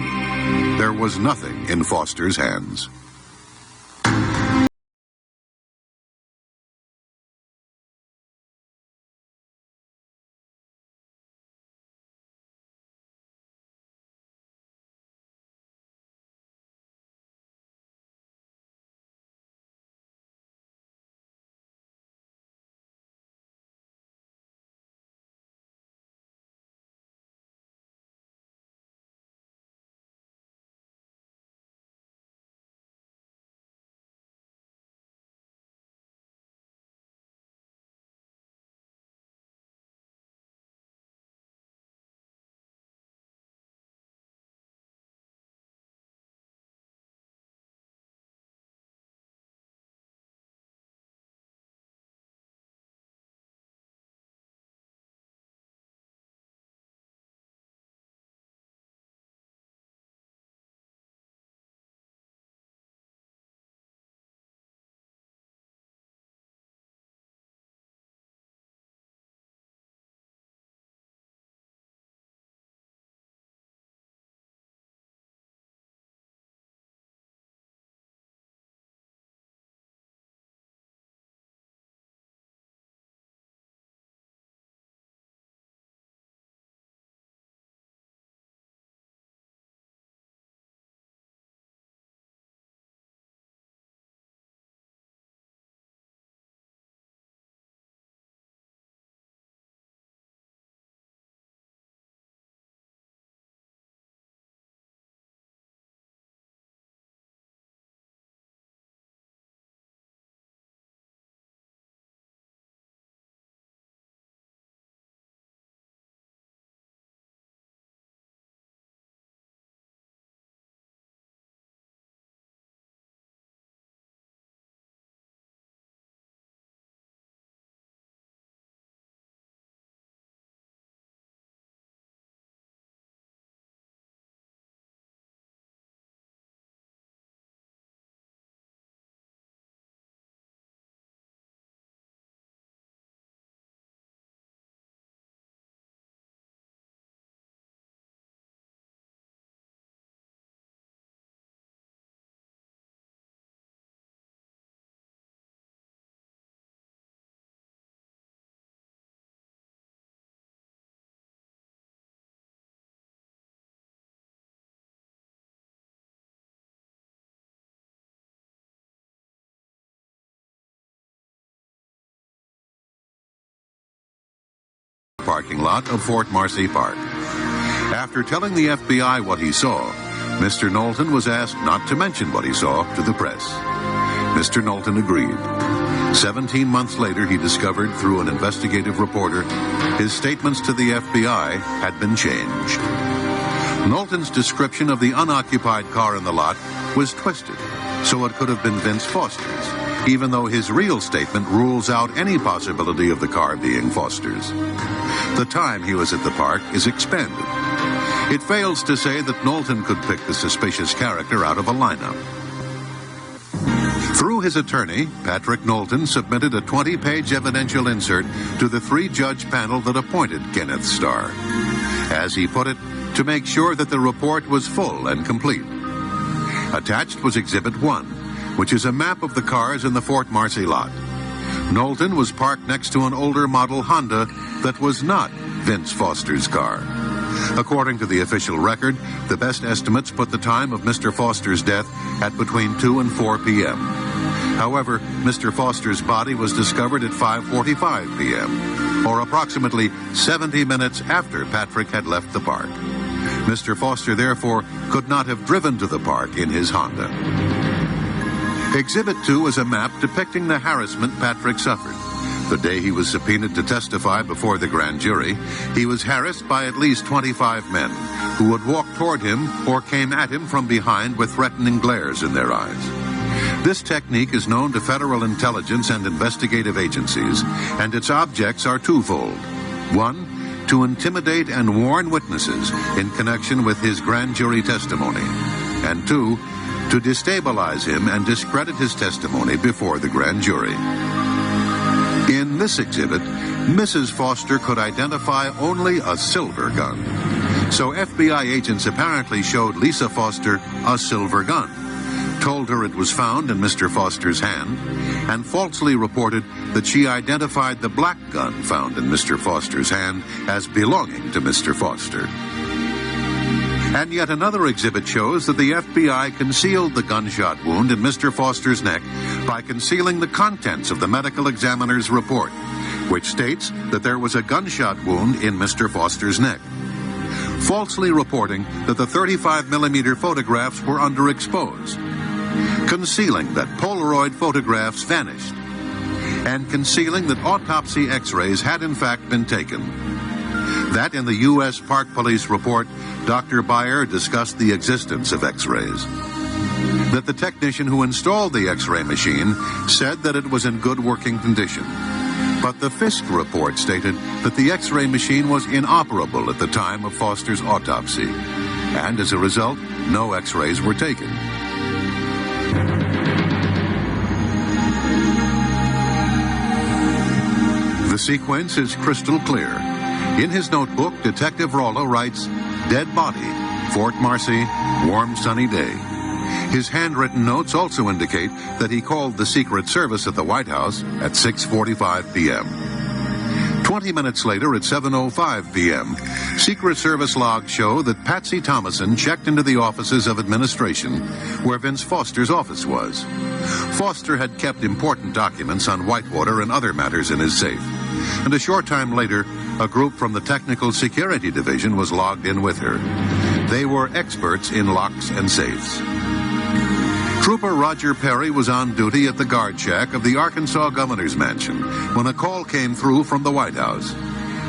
There was nothing in Foster's hands. parking lot of Fort Marcy Park. After telling the FBI what he saw, Mr. Knowlton was asked not to mention what he saw to the press. Mr. Knowlton agreed. 17 months later, he discovered through an investigative reporter his statements to the FBI had been changed. Knowlton's description of the unoccupied car in the lot was twisted, so it could have been Vince Foster's, even though his real statement rules out any possibility of the car being Foster's. The time he was at the park is expanded. It fails to say that Knowlton could pick the suspicious character out of a lineup. Through his attorney, Patrick Knowlton submitted a 20-page evidential insert to the 3-judge panel that appointed Kenneth Starr. As he put it, to make sure that the report was full and complete. Attached was Exhibit 1, which is a map of the cars in the Fort Marcy lot. Knowlton was parked next to an older model Honda that was not Vince Foster's car. According to the official record, the best estimates put the time of Mr. Foster's death at between 2 and 4 p.m. However, Mr. Foster's body was discovered at 5:45 p.m., or approximately 70 minutes after Patrick had left the park. Mr. Foster, therefore, could not have driven to the park in his Honda. Exhibit 2 is a map depicting the harassment Patrick suffered. The day he was subpoenaed to testify before the grand jury, he was harassed by at least 25 men who would walk toward him or came at him from behind with threatening glares in their eyes. This technique is known to federal intelligence and investigative agencies, and its objects are twofold. 1, to intimidate and warn witnesses in connection with his grand jury testimony, and 2, to destabilize him and discredit his testimony before the grand jury. In this exhibit, Mrs. Foster could identify only a silver gun. So FBI agents apparently showed Lisa Foster a silver gun, told her it was found in Mr. Foster's hand, and falsely reported that she identified the black gun found in Mr. Foster's hand as belonging to Mr. Foster. And yet another exhibit shows that the FBI concealed the gunshot wound in Mr. Foster's neck by concealing the contents of the medical examiner's report, which states that there was a gunshot wound in Mr. Foster's neck, falsely reporting that the 35mm photographs were underexposed, concealing that Polaroid photographs vanished, and concealing that autopsy x-rays had in fact been taken. That in the U.S. Park Police report, Dr. Beyer discussed the existence of x-rays. That the technician who installed the x-ray machine said that it was in good working condition. But the Fisk report stated that the x-ray machine was inoperable at the time of Foster's autopsy, and as a result, no x-rays were taken. The sequence is crystal clear. In his notebook, Detective Rollo writes, "Dead body, Fort Marcy, warm sunny day." His handwritten notes also indicate that he called the Secret Service at the White House at 6:45 p.m. 20 minutes later at 7:05 p.m., Secret Service logs show that Patsy Thomason checked into the offices of administration where Vince Foster's office was. Foster had kept important documents on Whitewater and other matters in his safe, and a short time later, a group from the Technical Security Division was logged in with her. They were experts in locks and safes. Trooper Roger Perry was on duty at the guard shack of the Arkansas Governor's Mansion when a call came through from the White House.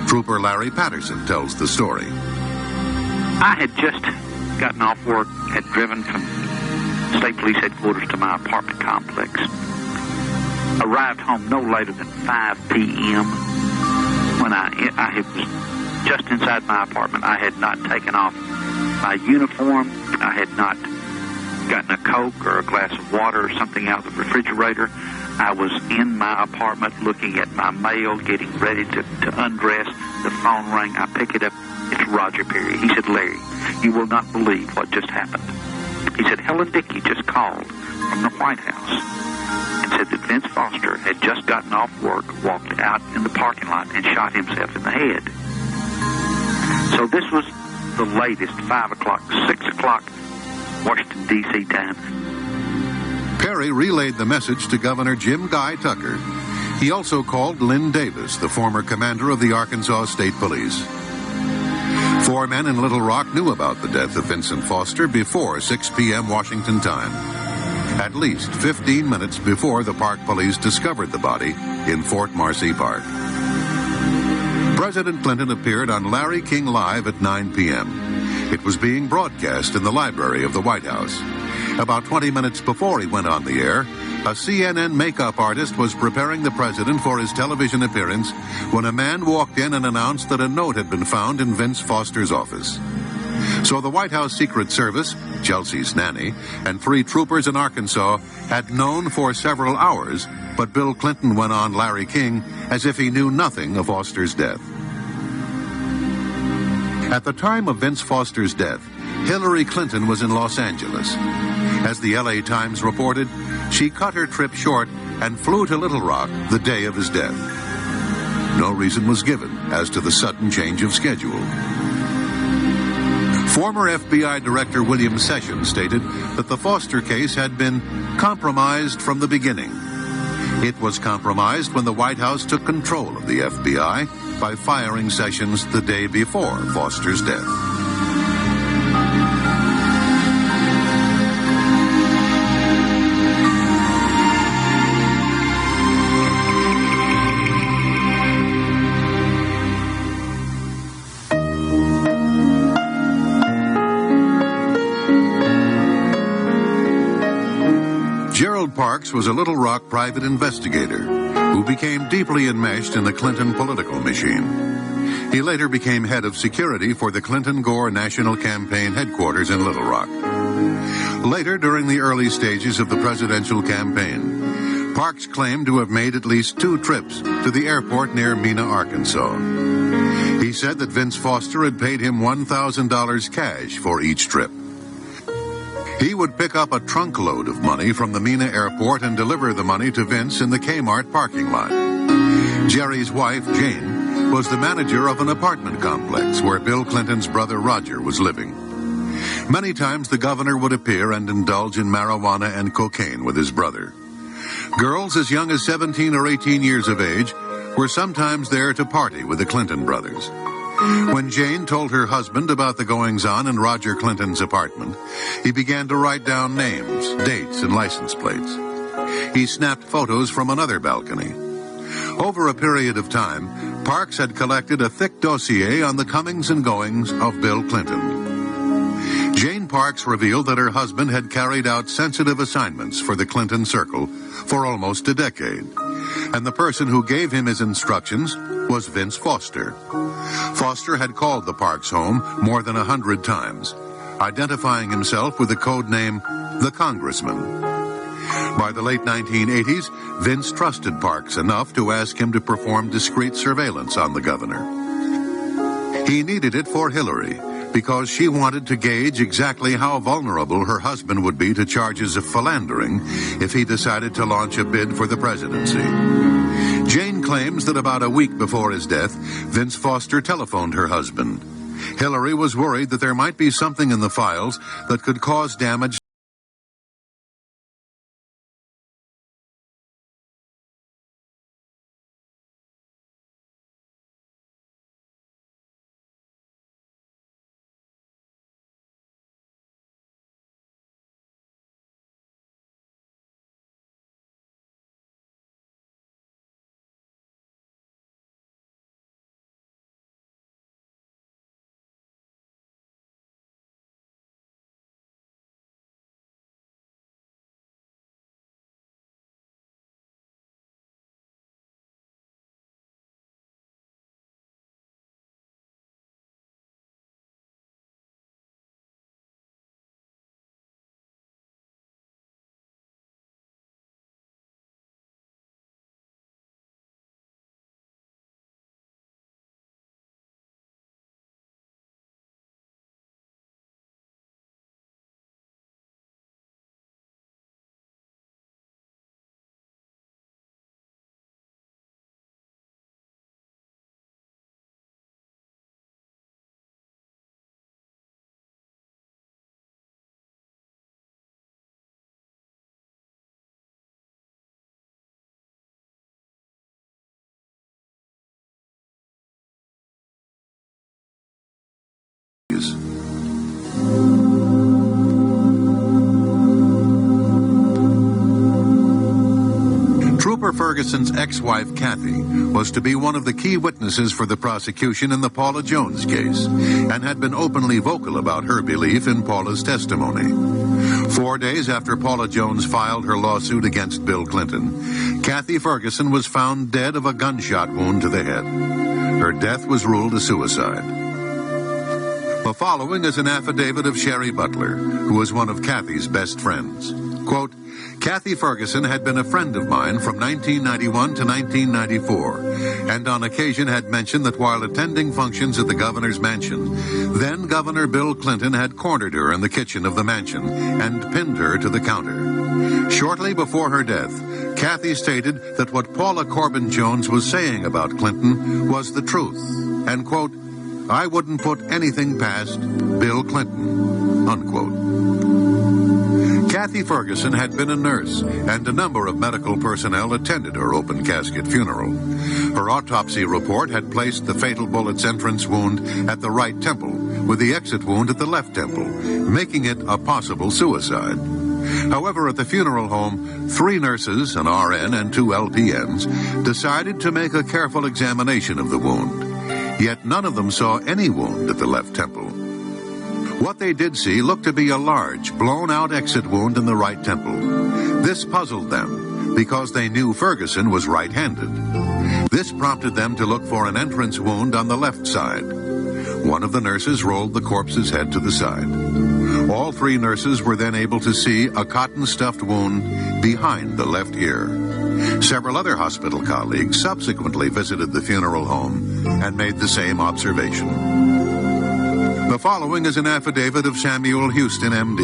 Trooper Larry Patterson tells the story. I had just gotten off work, had driven from State Police Headquarters to my apartment complex. Arrived home no later than 5 p.m. when I was just inside my apartment. I had not taken off my uniform. I had not gotten a Coke or a glass of water or something out of the refrigerator. I was in my apartment looking at my mail, getting ready to undress. The phone rang. I pick it up. It's Roger Perry. He said, "Larry, you will not believe what just happened." He said, "Helen Dickey just called from the White House and said that Vince Foster had just gotten off work, walked out in the parking lot, and shot himself in the head." So this was the latest, 5 o'clock, 6 o'clock, Washington, D.C. time. Perry relayed the message to Governor Jim Guy Tucker. He also called Lynn Davis, the former commander of the Arkansas State Police. 4 men in Little Rock knew about the death of Vincent Foster before 6 p.m. Washington time, at least 15 minutes before the park police discovered the body in Fort Marcy Park. President Clinton appeared on Larry King Live at 9 p.m. It was being broadcast in the library of the White House. About 20 minutes before he went on the air, a CNN makeup artist was preparing the president for his television appearance when a man walked in and announced that a note had been found in Vince Foster's office. So the White House Secret Service, Chelsea's nanny, and 3 troopers in Arkansas had known for several hours, but Bill Clinton went on Larry King as if he knew nothing of Foster's death. At the time of Vince Foster's death, Hillary Clinton was in Los Angeles. As the LA Times reported, she cut her trip short and flew to Little Rock the day of his death. No reason was given as to the sudden change of schedule. Former FBI Director William Sessions stated that the Foster case had been compromised from the beginning. It was compromised when the White House took control of the FBI by firing Sessions the day before Foster's death. Gerald Parks was a Little Rock private investigator who became deeply enmeshed in the Clinton political machine. He later became head of security for the Clinton-Gore National Campaign headquarters in Little Rock. Later, during the early stages of the presidential campaign, Parks claimed to have made at least 2 trips to the airport near Mena, Arkansas. He said that Vince Foster had paid him $1,000 cash for each trip. He would pick up a trunk load of money from the Mena airport and deliver the money to Vince in the Kmart parking lot. Jerry's wife, Jane, was the manager of an apartment complex where Bill Clinton's brother Roger was living. Many times the governor would appear and indulge in marijuana and cocaine with his brother. Girls as young as 17 or 18 years of age were sometimes there to party with the Clinton brothers. When Jane told her husband about the goings-on in Roger Clinton's apartment, he began to write down names, dates, and license plates. He snapped photos from another balcony. Over a period of time, Parks had collected a thick dossier on the comings and goings of Bill Clinton. Jane Parks revealed that her husband had carried out sensitive assignments for the Clinton circle for almost a decade, and the person who gave him his instructions was Vince Foster. Foster had called the Parks home more than 100 times, identifying himself with the code name the Congressman. By the late 1980s, Vince trusted Parks enough to ask him to perform discreet surveillance on the governor. He needed it for Hillary, because she wanted to gauge exactly how vulnerable her husband would be to charges of philandering if he decided to launch a bid for the presidency. Jane claims that about a week before his death, Vince Foster telephoned her husband. Hillary was worried that there might be something in the files that could cause damage Ferguson's ex-wife, Kathy, was to be one of the key witnesses for the prosecution in the Paula Jones case, and had been openly vocal about her belief in Paula's testimony. 4 days after Paula Jones filed her lawsuit against Bill Clinton, Kathy Ferguson was found dead of a gunshot wound to the head. Her death was ruled a suicide. The following is an affidavit of Sherry Butler, who was one of Kathy's best friends. Quote, Kathy Ferguson had been a friend of mine from 1991 to 1994, and on occasion had mentioned that while attending functions at the governor's mansion, then Governor Bill Clinton had cornered her in the kitchen of the mansion and pinned her to the counter. Shortly before her death, Kathy stated that what Paula Corbin Jones was saying about Clinton was the truth, and, quote, I wouldn't put anything past Bill Clinton, unquote. Kathy Ferguson had been a nurse, and a number of medical personnel attended her open casket funeral. Her autopsy report had placed the fatal bullet's entrance wound at the right temple, with the exit wound at the left temple, making it a possible suicide. However, at the funeral home, 3 nurses, an RN, and 2 LPNs decided to make a careful examination of the wound. Yet none of them saw any wound at the left temple. What they did see looked to be a large, blown-out exit wound in the right temple. This puzzled them, because they knew Ferguson was right-handed. This prompted them to look for an entrance wound on the left side. One of the nurses rolled the corpse's head to the side. All 3 nurses were then able to see a cotton-stuffed wound behind the left ear. Several other hospital colleagues subsequently visited the funeral home and made the same observation. The following is an affidavit of Samuel Houston, M.D.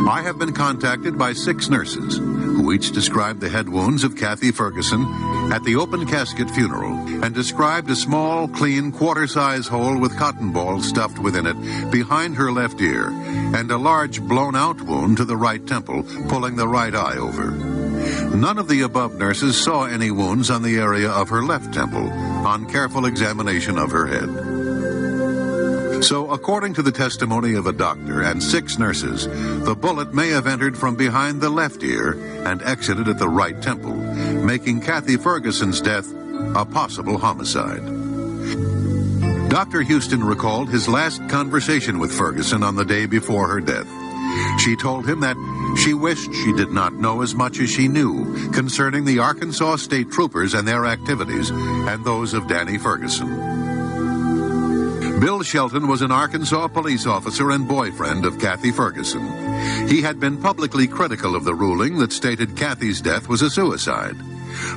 I have been contacted by 6 nurses who each described the head wounds of Kathy Ferguson at the open casket funeral and described a small, clean, quarter-size hole with cotton balls stuffed within it behind her left ear and a large blown-out wound to the right temple, pulling the right eye over. None of the above nurses saw any wounds on the area of her left temple on careful examination of her head. So, according to the testimony of a doctor and 6 nurses, the bullet may have entered from behind the left ear and exited at the right temple, making Kathy Ferguson's death a possible homicide. Dr. Houston recalled his last conversation with Ferguson on the day before her death. She told him that she wished she did not know as much as she knew concerning the Arkansas State Troopers and their activities and those of Danny Ferguson. Bill Shelton was an Arkansas police officer and boyfriend of Kathy Ferguson. He had been publicly critical of the ruling that stated Kathy's death was a suicide.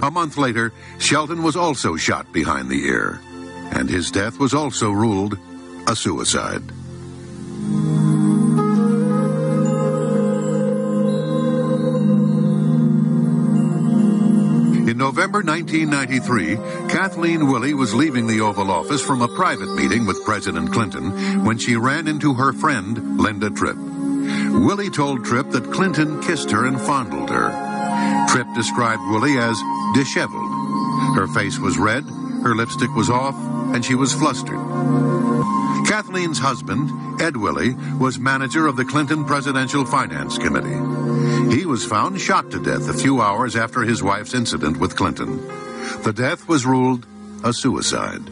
A month later, Shelton was also shot behind the ear, and his death was also ruled a suicide. In November 1993, Kathleen Willey was leaving the Oval Office from a private meeting with President Clinton when she ran into her friend, Linda Tripp. Willey told Tripp that Clinton kissed her and fondled her. Tripp described Willey as disheveled. Her face was red, her lipstick was off, and she was flustered. Kathleen's husband, Ed Willey, was manager of the Clinton Presidential Finance Committee. He was found shot to death a few hours after his wife's incident with Clinton. The death was ruled a suicide.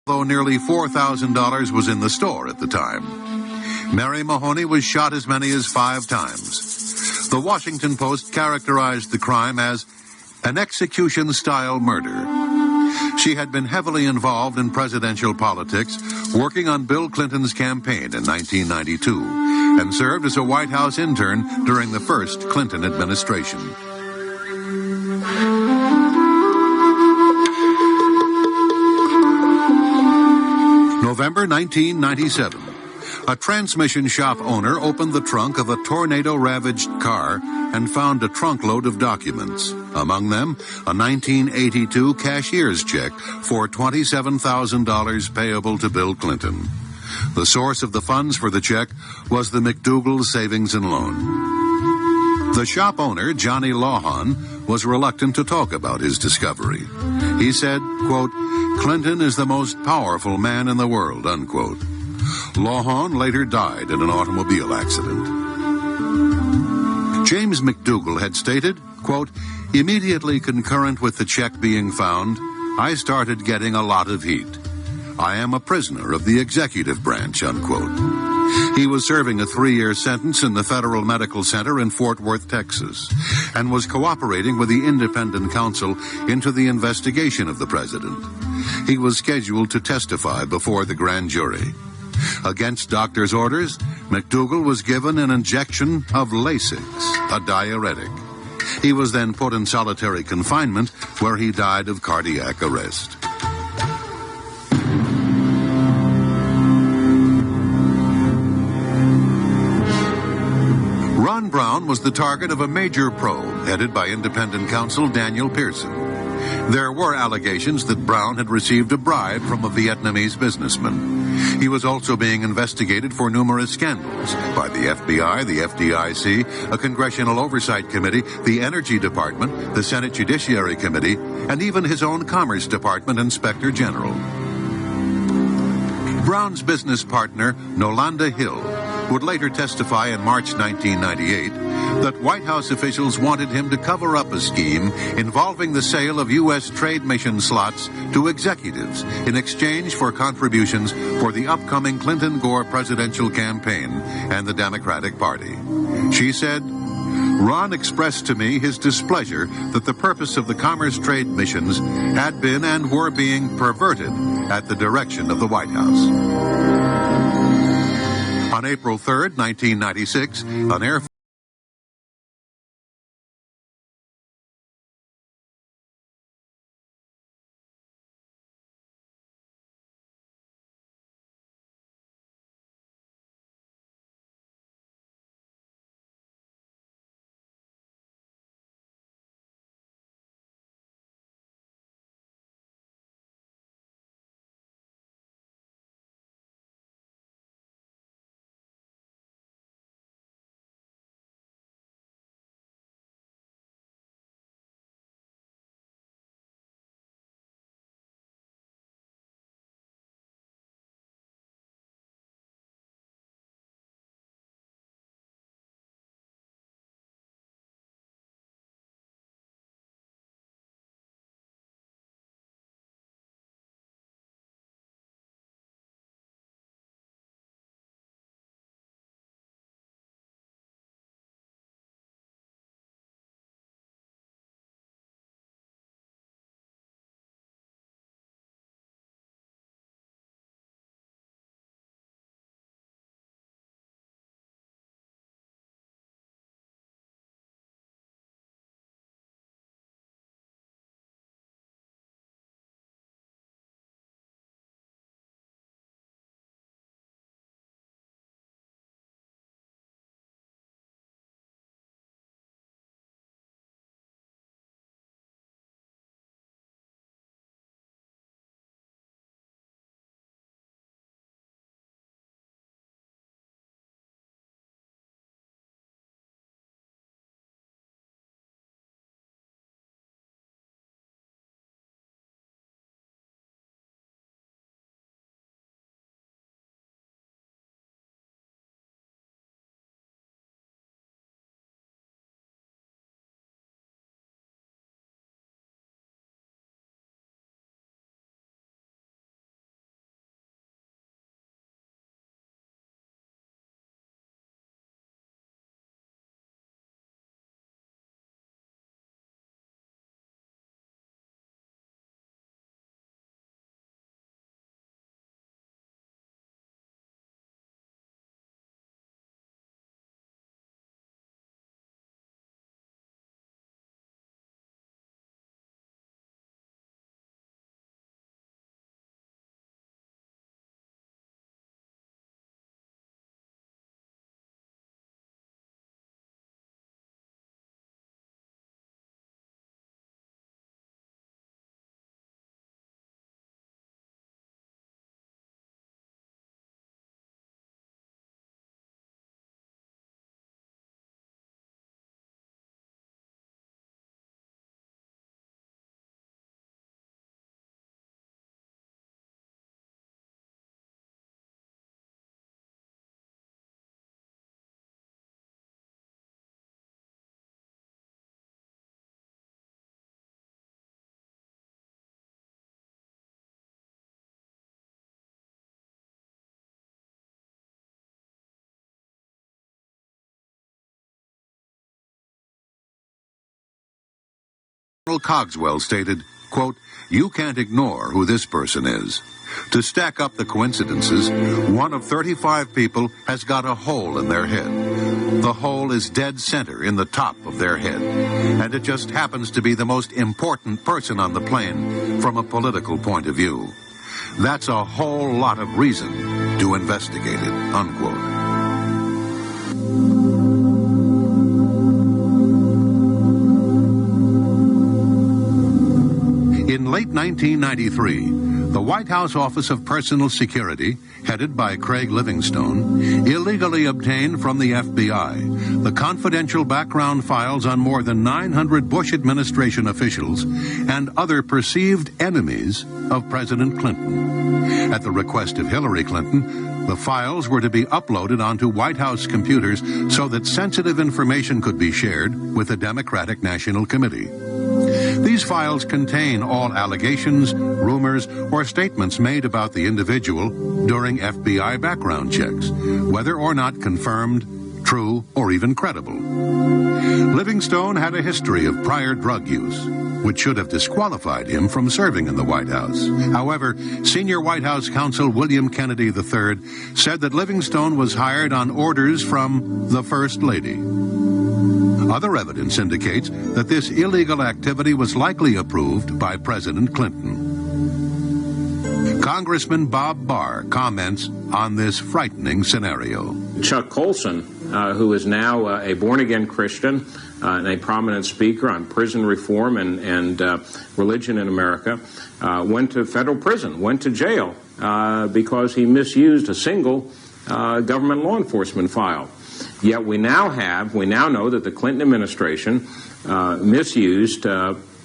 Although nearly $4,000 was in the store at the time. Mary Mahoney was shot as many as 5 times. The Washington Post characterized the crime as an execution-style murder. She had been heavily involved in presidential politics, working on Bill Clinton's campaign in 1992, and served as a White House intern during the first Clinton administration. November 1997. A transmission shop owner opened the trunk of a tornado-ravaged car and found a trunkload of documents. Among them, a 1982 cashier's check for $27,000 payable to Bill Clinton. The source of the funds for the check was the McDougal Savings and Loan. The shop owner, Johnny Lawhon, was reluctant to talk about his discovery. He said, quote, "Clinton is the most powerful man in the world," unquote. Lawhon later died in an automobile accident. James McDougal had stated, quote, "Immediately concurrent with the check being found, I started getting a lot of heat. I am a prisoner of the executive branch," unquote. He was serving a 3-year sentence in the Federal Medical Center in Fort Worth, Texas, and was cooperating with the independent counsel into the investigation of the president. He was scheduled to testify before the grand jury. Against doctor's orders, McDougal was given an injection of Lasix, a diuretic. He was then put in solitary confinement, where he died of cardiac arrest. Ron Brown was the target of a major probe headed by independent counsel Daniel Pearson. There were allegations that Brown had received a bribe from a Vietnamese businessman. He was also being investigated for numerous scandals by the FBI, the FDIC, a Congressional Oversight Committee, the Energy Department, the Senate Judiciary Committee, and even his own Commerce Department Inspector General. Brown's business partner, Nolanda Hill, would later testify in March 1998 that White House officials wanted him to cover up a scheme involving the sale of U.S. trade mission slots to executives in exchange for contributions for the upcoming Clinton-Gore presidential campaign and the Democratic Party. She said, "Ron expressed to me his displeasure that the purpose of the commerce trade missions had been and were being perverted at the direction of the White House." On April 3rd, 1996, an Air General Cogswell stated, quote, "You can't ignore who this person is. To stack up the coincidences, one of 35 people has got a hole in their head. The hole is dead center in the top of their head, and it just happens to be the most important person on the plane from a political point of view. That's a whole lot of reason to investigate it," unquote. In late 1993, the White House Office of Personal Security, headed by Craig Livingstone, illegally obtained from the FBI the confidential background files on more than 900 Bush administration officials and other perceived enemies of President Clinton. At the request of Hillary Clinton, the files were to be uploaded onto White House computers so that sensitive information could be shared with the Democratic National Committee. These files contain all allegations, rumors, or statements made about the individual during FBI background checks, whether or not confirmed, true, or even credible. Livingstone had a history of prior drug use, which should have disqualified him from serving in the White House. However, senior White House counsel William Kennedy III said that Livingstone was hired on orders from the First Lady. Other evidence indicates that this illegal activity was likely approved by President Clinton. Congressman Bob Barr comments on this frightening scenario. Chuck Colson, who is now a born-again Christian and a prominent speaker on prison reform and religion in America, went to federal prison, went to jail because he misused a single government law enforcement file. Yet we now know that the Clinton administration misused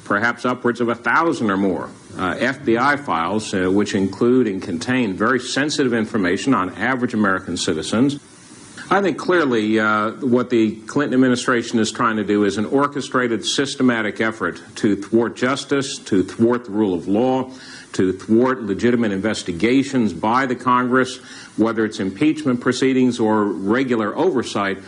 perhaps upwards of 1,000 or more FBI files, which include and contain very sensitive information on average American citizens. I think clearly what the Clinton administration is trying to do is an orchestrated, systematic effort to thwart justice, to thwart the rule of law, to thwart legitimate investigations by the Congress, whether it's impeachment proceedings or regular oversight.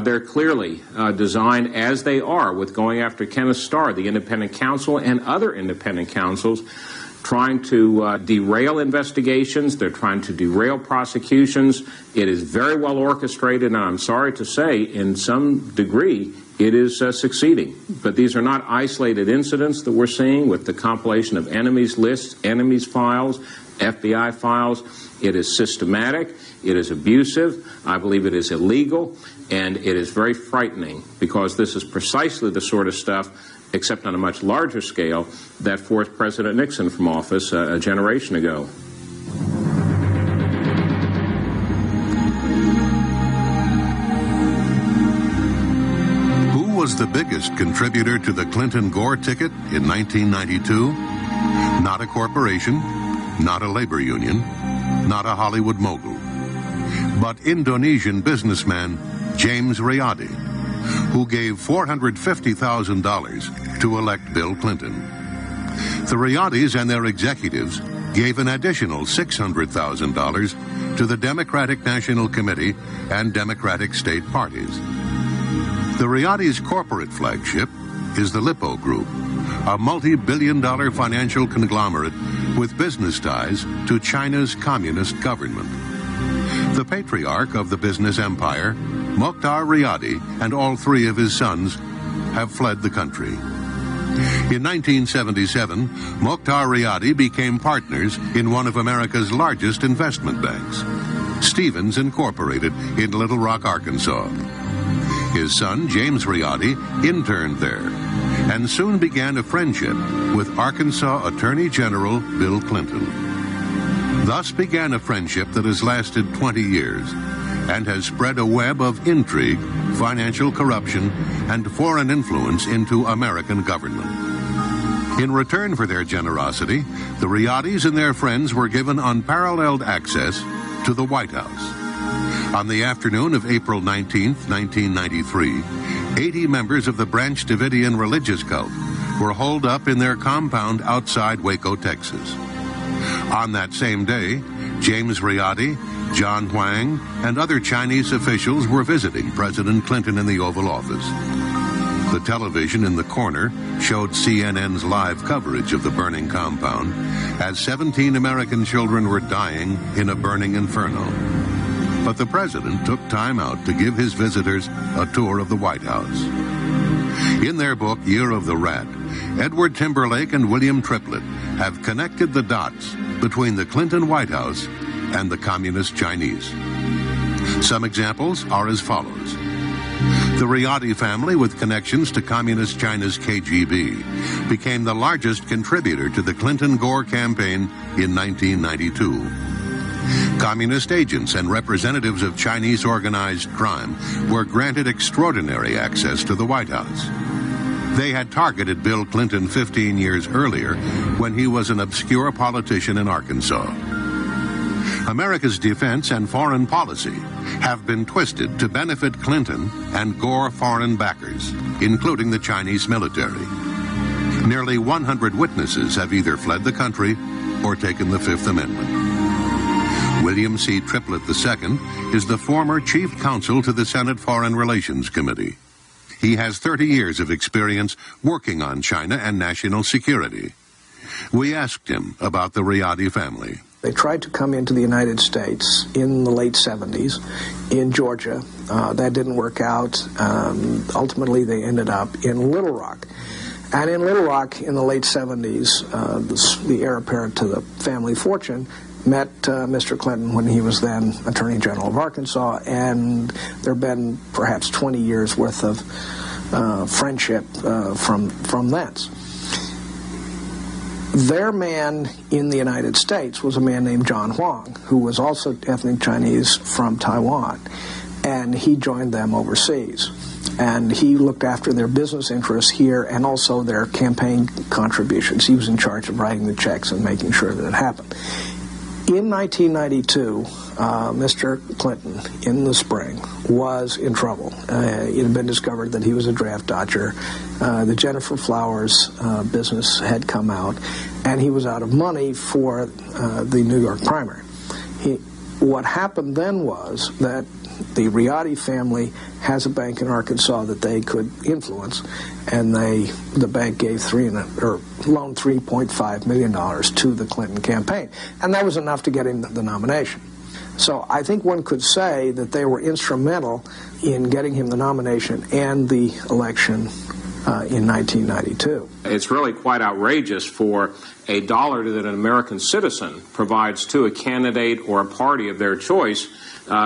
They're clearly designed, as they are, with going after Kenneth Starr, the independent counsel, and other independent counsels, trying to derail investigations. They're trying to derail prosecutions. It is very well orchestrated, and I'm sorry to say, in some degree, it is succeeding. But these are not isolated incidents that we're seeing with the compilation of enemies lists, enemies files, FBI files. It is systematic. It is abusive. I believe it is illegal. And it is very frightening because this is precisely the sort of stuff, except on a much larger scale, that forced President Nixon from office a generation ago. Who was the biggest contributor to the Clinton-Gore ticket in 1992? Not a corporation, not a labor union, not a Hollywood mogul, but Indonesian businessman James Riyadi, who gave $450,000 to elect Bill Clinton. The Riyadis and their executives gave an additional $600,000 to the Democratic National Committee and Democratic state parties. The Riyadis' corporate flagship is the Lippo Group, a multi-billion-dollar financial conglomerate with business ties to China's communist government. The patriarch of the business empire, Mokhtar Riyadi, and all three of his sons have fled the country. In 1977, Mokhtar Riyadi became partners in one of America's largest investment banks, Stevens Incorporated in Little Rock, Arkansas. His son, James Riyadi, interned there and soon began a friendship with Arkansas Attorney General Bill Clinton. Thus began a friendship that has lasted 20 years and has spread a web of intrigue, financial corruption, and foreign influence into American government. In return for their generosity, the Riyadis and their friends were given unparalleled access to the White House. On the afternoon of April 19, 1993, 80 members of the Branch Davidian religious cult were holed up in their compound outside Waco, Texas. On that same day, James Riyadi, John Huang, and other Chinese officials were visiting President Clinton in the Oval Office. The television in the corner showed CNN's live coverage of the burning compound as 17 American children were dying in a burning inferno. But the president took time out to give his visitors a tour of the White House. In their book, Year of the Rat, Edward Timberlake and William Triplett have connected the dots between the Clinton White House and the Communist Chinese. Some examples are as follows. The Riyadi family, with connections to Communist China's KGB, became the largest contributor to the Clinton-Gore campaign in 1992. Communist agents and representatives of Chinese organized crime were granted extraordinary access to the White House. They had targeted Bill Clinton 15 years earlier when he was an obscure politician in Arkansas. America's defense and foreign policy have been twisted to benefit Clinton and Gore foreign backers, including the Chinese military. Nearly 100 witnesses have either fled the country or taken the Fifth Amendment. William C. Triplett II is the former chief counsel to the Senate Foreign Relations Committee. He has 30 years of experience working on China and national security. We asked him about the Riyadi family. They tried to come into the United States in the late 70s in Georgia. That didn't work out. Ultimately, they ended up in Little Rock. And in Little Rock in the late 70s, the heir apparent to the family fortune met Mr. Clinton when he was then Attorney General of Arkansas, and there have been perhaps 20 years worth of friendship from thence. Their man in the United States was a man named John Huang, who was also ethnic Chinese from Taiwan, and he joined them overseas. And he looked after their business interests here and also their campaign contributions. He was in charge of writing the checks and making sure that it happened. In 1992, Mr. Clinton, in the spring, was in trouble. It had been discovered that he was a draft dodger. The Jennifer Flowers business had come out, and he was out of money for the New York primary. What happened then was that the Riyadi family has a bank in Arkansas that they could influence, and the bank gave loaned $3.5 million to the Clinton campaign, and that was enough to get him the nomination. So I think one could say that they were instrumental in getting him the nomination and the election in 1992. It's really quite outrageous for a dollar that an American citizen provides to a candidate or a party of their choice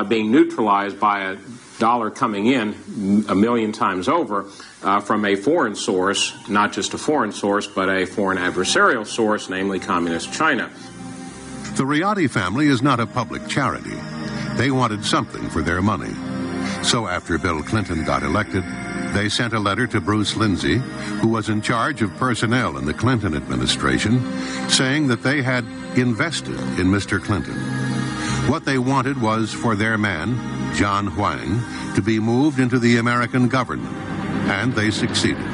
being neutralized by a dollar coming in 1 million times over from a foreign source, not just a foreign source, but a foreign adversarial source, namely Communist China. The Riyadi family is not a public charity. They wanted something for their money. So after Bill Clinton got elected, they sent a letter to Bruce Lindsay, who was in charge of personnel in the Clinton administration, saying that they had invested in Mr. Clinton. What they wanted was for their man, John Huang, to be moved into the American government, and they succeeded.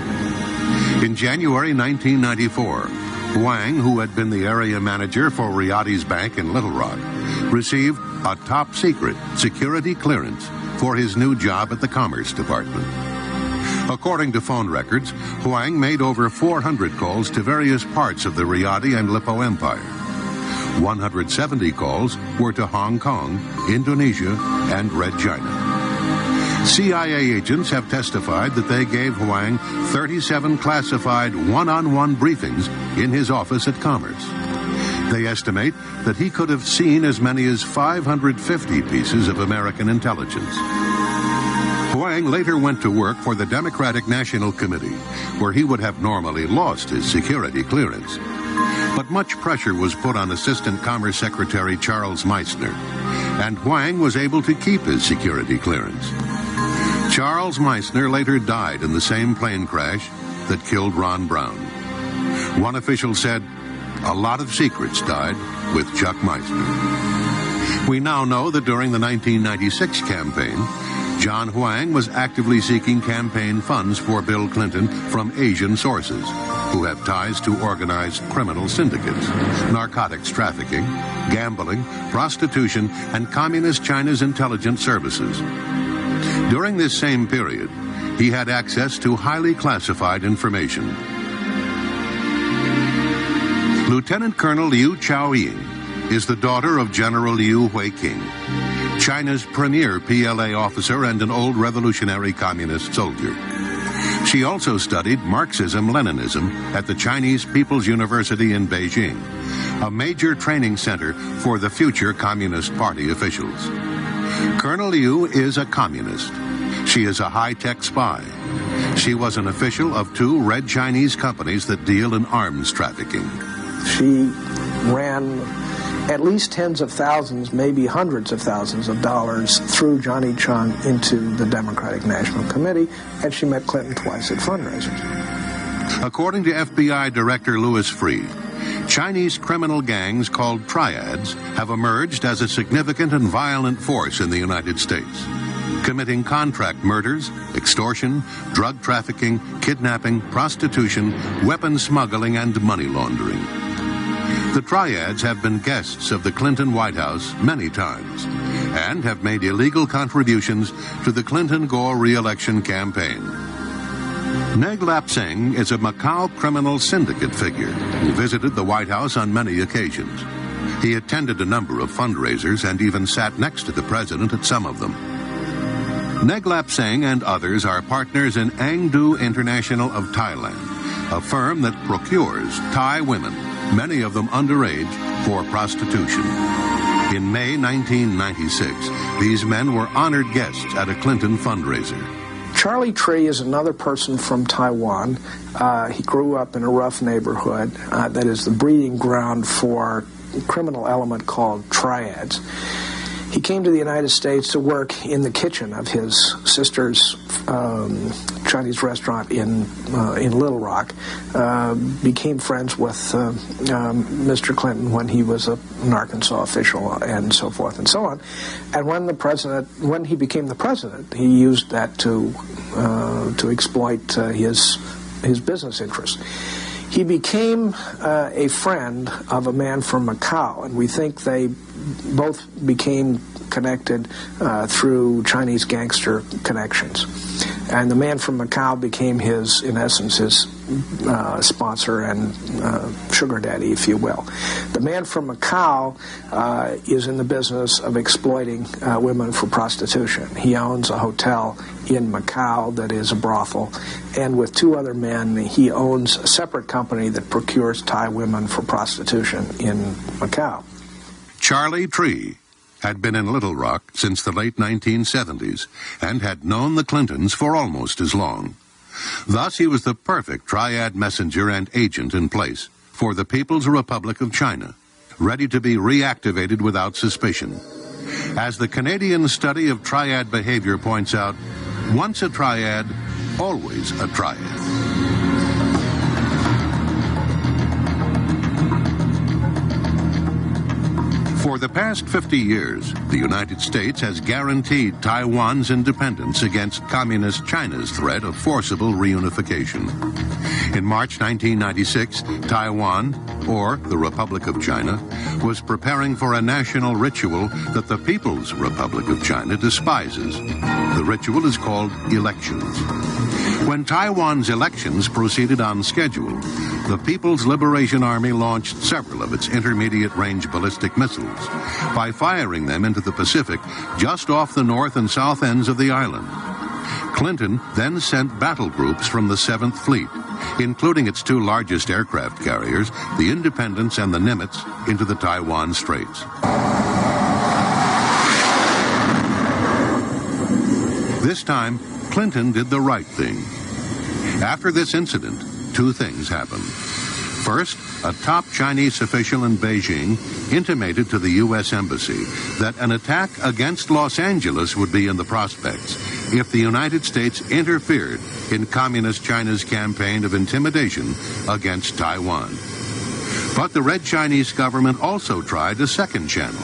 In January 1994, Huang, who had been the area manager for Riyadi's bank in Little Rock, received a top-secret security clearance for his new job at the Commerce Department. According to phone records, Huang made over 400 calls to various parts of the Riyadi and Lippo Empire. 170 calls were to Hong Kong, Indonesia, and Red China. CIA agents have testified that they gave Huang 37 classified one-on-one briefings in his office at Commerce. They estimate that he could have seen as many as 550 pieces of American intelligence. Huang later went to work for the Democratic National Committee, where he would have normally lost his security clearance. But much pressure was put on Assistant Commerce Secretary Charles Meissner, and Huang was able to keep his security clearance. Charles Meissner later died in the same plane crash that killed Ron Brown. One official said, "A lot of secrets died with Chuck Meissner." We now know that during the 1996 campaign, John Huang was actively seeking campaign funds for Bill Clinton from Asian sources, who have ties to organized criminal syndicates, narcotics trafficking, gambling, prostitution, and Communist China's intelligence services. During this same period, he had access to highly classified information. Lieutenant Colonel Liu Chaoying is the daughter of General Liu Hui-king, China's premier PLA officer and an old revolutionary communist soldier. She also studied Marxism-Leninism at the Chinese People's University in Beijing, a major training center for the future Communist Party officials. Colonel Liu is a communist. She is a high-tech spy. She was an official of 2 red Chinese companies that deal in arms trafficking. She ran at least tens of thousands, maybe hundreds of thousands of dollars through Johnny Chung into the Democratic National Committee, and she met Clinton twice at fundraisers. According to FBI Director Louis Freeh, Chinese criminal gangs called triads have emerged as a significant and violent force in the United States, committing contract murders, extortion, drug trafficking, kidnapping, prostitution, weapon smuggling, and money laundering. The triads have been guests of the Clinton White House many times and have made illegal contributions to the Clinton-Gore re-election campaign. Neg Lap Seng is a Macau criminal syndicate figure who visited the White House on many occasions. He attended a number of fundraisers and even sat next to the president at some of them. Neg Lap Seng and others are partners in Angdu International of Thailand, a firm that procures Thai women, many of them underage, for prostitution. In May 1996, these men were honored guests at a Clinton fundraiser. Charlie Tree is another person from Taiwan. He grew up in a rough neighborhood that is the breeding ground for a criminal element called triads. He came to the United States to work in the kitchen of his sister's Chinese restaurant in Little Rock. Became friends with Mr. Clinton when he was an Arkansas official, and so forth and so on. And when he became the president, he used that to exploit his business interests. He became a friend of a man from Macau, and we think they both became connected through Chinese gangster connections. And the man from Macau became in essence, his sponsor and sugar daddy, if you will. The man from Macau is in the business of exploiting women for prostitution. He owns a hotel in Macau that is a brothel, and with 2 other men, he owns a separate company that procures Thai women for prostitution in Macau. Charlie Tree had been in Little Rock since the late 1970s and had known the Clintons for almost as long. Thus, he was the perfect triad messenger and agent in place for the People's Republic of China, ready to be reactivated without suspicion. As the Canadian study of triad behavior points out, once a triad, always a triad. For the past 50 years, the United States has guaranteed Taiwan's independence against Communist China's threat of forcible reunification. In March 1996, Taiwan, or the Republic of China, was preparing for a national ritual that the People's Republic of China despises. The ritual is called elections. When Taiwan's elections proceeded on schedule, the People's Liberation Army launched several of its intermediate-range ballistic missiles by firing them into the Pacific just off the north and south ends of the island. Clinton then sent battle groups from the 7th Fleet, including its 2 largest aircraft carriers, the Independence and the Nimitz, into the Taiwan Straits. This time, Clinton did the right thing. After this incident, 2 things happened. First, a top Chinese official in Beijing intimated to the U.S. Embassy that an attack against Los Angeles would be in the prospects if the United States interfered in Communist China's campaign of intimidation against Taiwan. But the Red Chinese government also tried a second channel.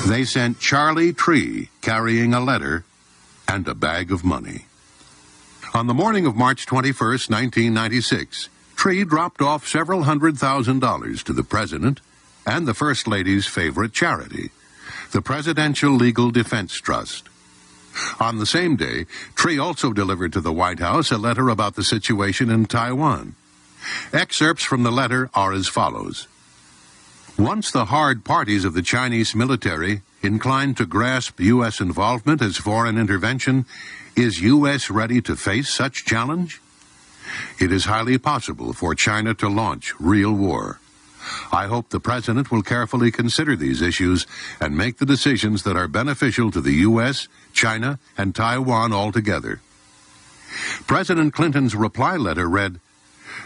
They sent Charlie Tree carrying a letter and a bag of money. On the morning of March 21st, 1996, Tree dropped off several $100,000 to the President and the First Lady's favorite charity, the Presidential Legal Defense Trust. On the same day, Tree also delivered to the White House a letter about the situation in Taiwan. Excerpts from the letter are as follows. Once the hard parties of the Chinese military inclined to grasp U.S. involvement as foreign intervention, is U.S. ready to face such challenge? It is highly possible for China to launch real war. I hope the President will carefully consider these issues and make the decisions that are beneficial to the U.S., China, and Taiwan altogether. President Clinton's reply letter read,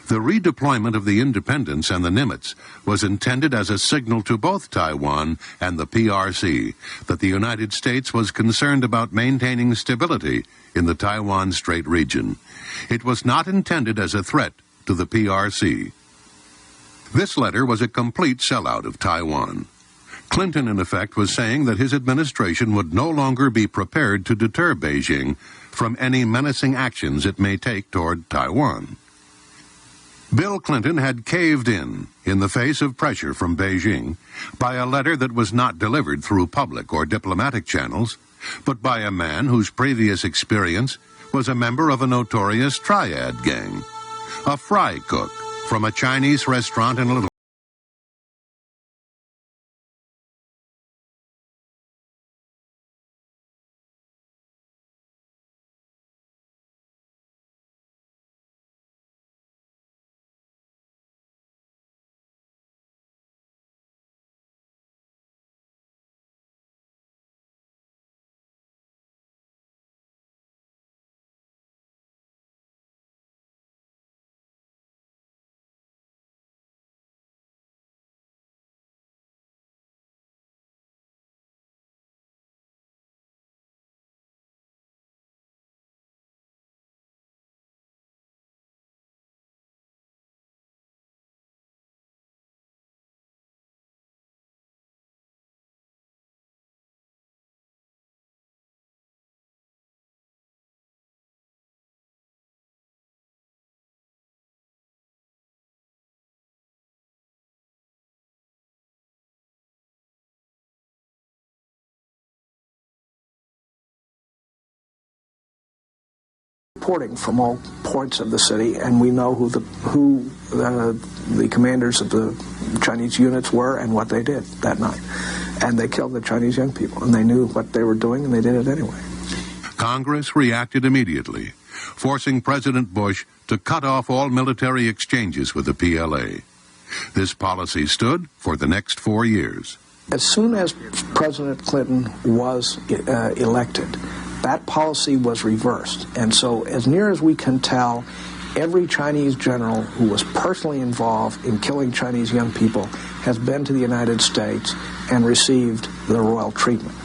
"The redeployment of the Independents and the Nimitz was intended as a signal to both Taiwan and the PRC that the United States was concerned about maintaining stability in the Taiwan Strait region. It was not intended as a threat to the PRC." This letter was a complete sellout of Taiwan. Clinton, in effect, was saying that his administration would no longer be prepared to deter Beijing from any menacing actions it may take toward Taiwan. Bill Clinton had caved in the face of pressure from Beijing, by a letter that was not delivered through public or diplomatic channels, but by a man whose previous experience was a member of a notorious triad gang, a fry cook from a Chinese restaurant in Little reporting from all points of the city, and we know who the commanders of the Chinese units were and what they did that night. And they killed the Chinese young people, and they knew what they were doing, and they did it anyway. Congress reacted immediately, forcing President Bush to cut off all military exchanges with the PLA. This policy stood for the next 4 years. As soon as President Clinton was elected, that policy was reversed. And so, as near as we can tell, every Chinese general who was personally involved in killing Chinese young people has been to the United States and received the royal treatment.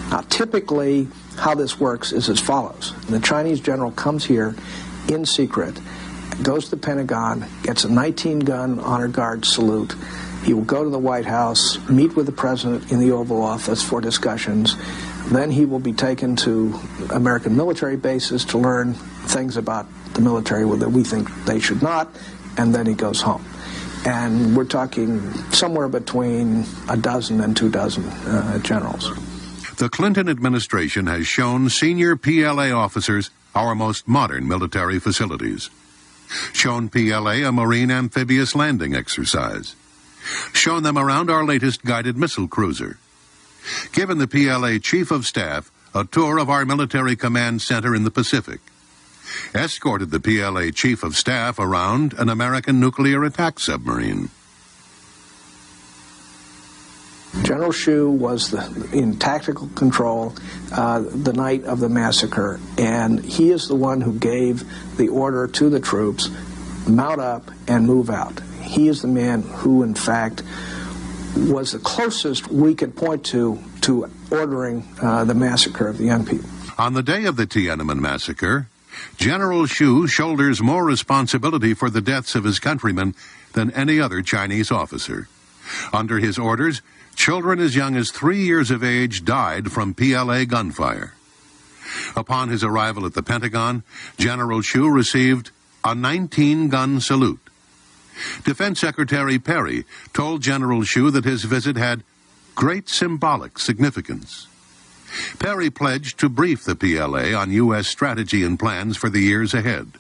Now, typically, how this works is as follows. The Chinese general comes here in secret, goes to the Pentagon, gets a 19-gun honor guard salute. He will go to the White House, meet with the president in the Oval Office for discussions. Then he will be taken to American military bases to learn things about the military that we think they should not, and then he goes home. And we're talking somewhere between a dozen and 24 generals. The Clinton administration has shown senior PLA officers our most modern military facilities, shown PLA a Marine amphibious landing exercise, shown them around our latest guided missile cruiser, given the PLA Chief of Staff a tour of our military command center in the Pacific, escorted the PLA Chief of Staff around an American nuclear attack submarine. General Hsu was in tactical control the night of the massacre, and he is the one who gave the order to the troops, mount up and move out. He is the man who, in fact, was the closest we could point to ordering the massacre of the young people. On the day of the Tiananmen massacre, General Hsu shoulders more responsibility for the deaths of his countrymen than any other Chinese officer. Under his orders, children as young as 3 years of age died from PLA gunfire. Upon his arrival at the Pentagon, General Hsu received a 19-gun salute. Defense Secretary Perry told General Hsu that his visit had great symbolic significance. Perry pledged to brief the PLA on U.S. strategy and plans for the years ahead.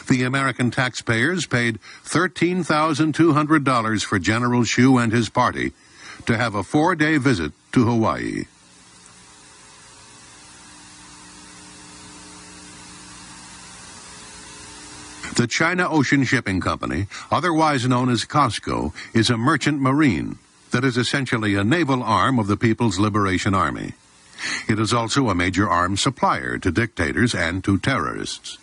The American taxpayers paid $13,200 for General Xu and his party to have a 4-day visit to Hawaii. The China Ocean Shipping Company, otherwise known as COSCO, is a merchant marine that is essentially a naval arm of the People's Liberation Army. It is also a major arms supplier to dictators and to terrorists.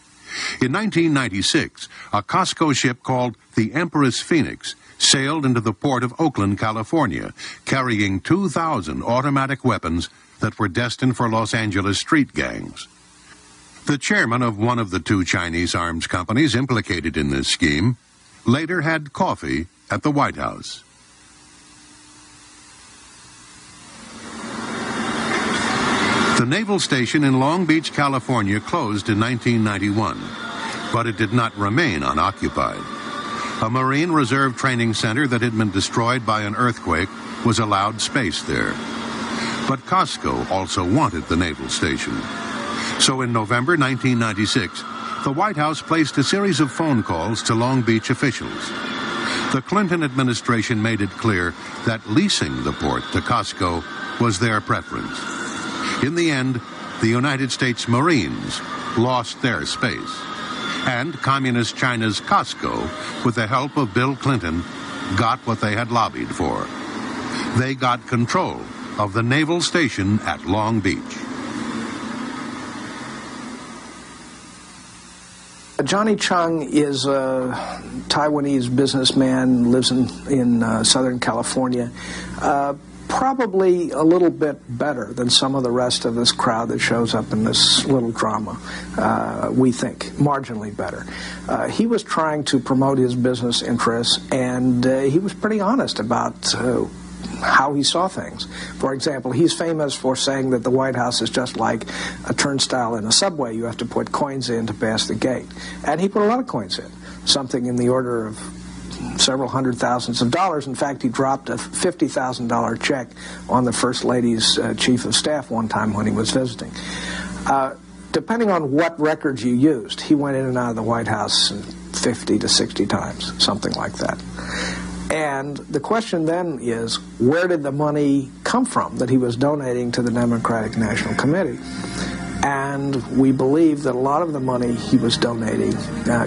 In 1996, a COSCO ship called the Empress Phoenix sailed into the port of Oakland, California, carrying 2,000 automatic weapons that were destined for Los Angeles street gangs. The chairman of one of the 2 Chinese arms companies implicated in this scheme later had coffee at the White House. The naval station in Long Beach, California closed in 1991, but it did not remain unoccupied. A Marine Reserve training center that had been destroyed by an earthquake was allowed space there. But COSCO also wanted the naval station. So in November 1996, the White House placed a series of phone calls to Long Beach officials. The Clinton administration made it clear that leasing the port to COSCO was their preference. In the end, the United States Marines lost their space, and Communist China's COSCO, with the help of Bill Clinton, got what they had lobbied for. They got control of the naval station at Long Beach. Johnny Chung is a Taiwanese businessman, lives in Southern California. Probably a little bit better than some of the rest of this crowd that shows up in this little drama, we think, marginally better. He was trying to promote his business interests, and he was pretty honest about how he saw things. For example, he's famous for saying that the White House is just like a turnstile in a subway. You have to put coins in to pass the gate. And he put a lot of coins in, something in the order of several hundred thousands of dollars. In fact, he dropped a $50,000 check on the First Lady's chief of staff one time when he was visiting. Depending on what records you used, he went in and out of the White House 50 to 60 times, something like that. And the question then is, where did the money come from that he was donating to the Democratic National Committee? And we believe that a lot of the money he was donating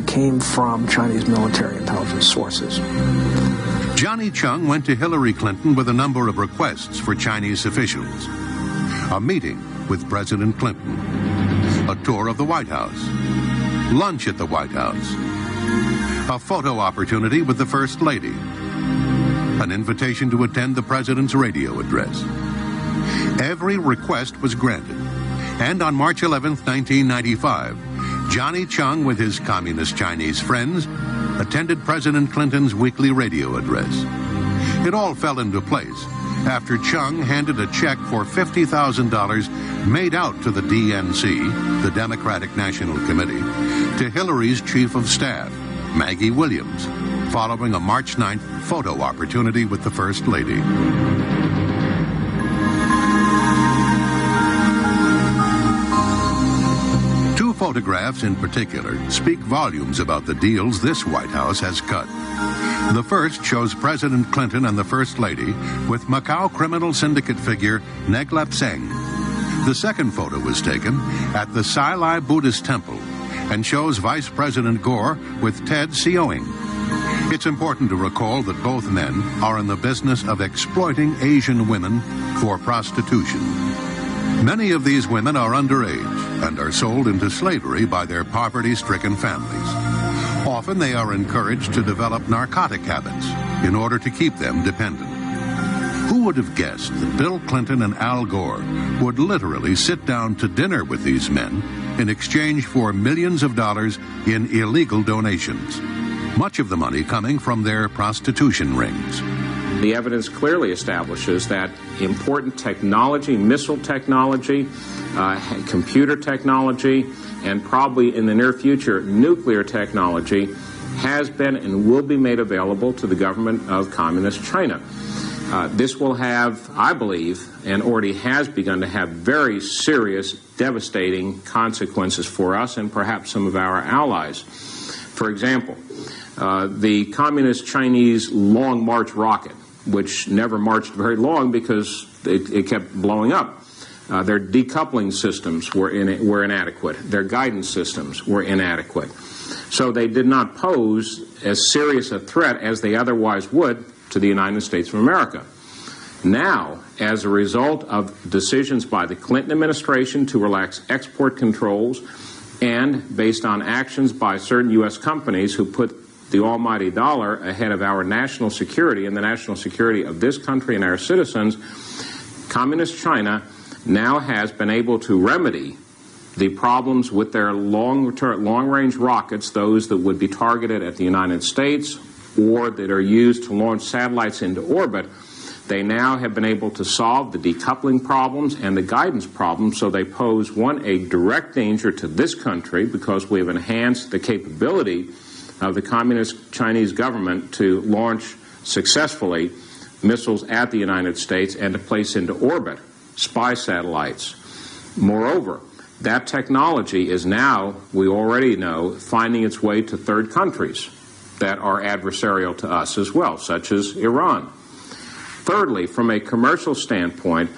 came from Chinese military intelligence sources. Johnny Chung went to Hillary Clinton with a number of requests for Chinese officials. A meeting with President Clinton, a tour of the White House, lunch at the White House, a photo opportunity with the First Lady, an invitation to attend the President's radio address. Every request was granted, and on March 11, 1995, Johnny Chung, with his communist Chinese friends, attended President Clinton's weekly radio address. It all fell into place after Chung handed a check for $50,000 made out to the DNC, the Democratic National Committee, to Hillary's chief of staff, Maggie Williams, following a March 9th photo opportunity with the First Lady. Two photographs in particular speak volumes about the deals this White House has cut. The first shows President Clinton and the First Lady with Macau criminal syndicate figure Neglep Seng. The second photo was taken at the Sai Lai Buddhist Temple and shows Vice President Gore with Ted Seoing. It's important to recall that both men are in the business of exploiting Asian women for prostitution. Many of these women are underage and are sold into slavery by their poverty-stricken families. Often they are encouraged to develop narcotic habits in order to keep them dependent. Who would have guessed that Bill Clinton and Al Gore would literally sit down to dinner with these men in exchange for millions of dollars in illegal donations, much of the money coming from their prostitution rings? The evidence clearly establishes that important technology, missile technology, computer technology, and probably in the near future, nuclear technology has been and will be made available to the government of Communist China. This will have, I believe, and already has begun to have very serious, devastating consequences for us and perhaps some of our allies. For example, the Communist Chinese Long March rocket, which never marched very long because it kept blowing up. Their decoupling systems were inadequate. Their guidance systems were inadequate. So they did not pose as serious a threat as they otherwise would to the United States of America. Now, as a result of decisions by the Clinton administration to relax export controls and based on actions by certain U.S. companies who put the almighty dollar ahead of our national security and the national security of this country and our citizens, Communist China now has been able to remedy the problems with their long-range rockets, those that would be targeted at the United States or that are used to launch satellites into orbit. They now have been able to solve the decoupling problems and the guidance problems, so they pose, one, a direct danger to this country because we have enhanced the capability of the Communist Chinese government to launch successfully missiles at the United States and to place into orbit spy satellites. Moreover, that technology is now, we already know, finding its way to third countries that are adversarial to us as well, such as Iran. Thirdly, from a commercial standpoint,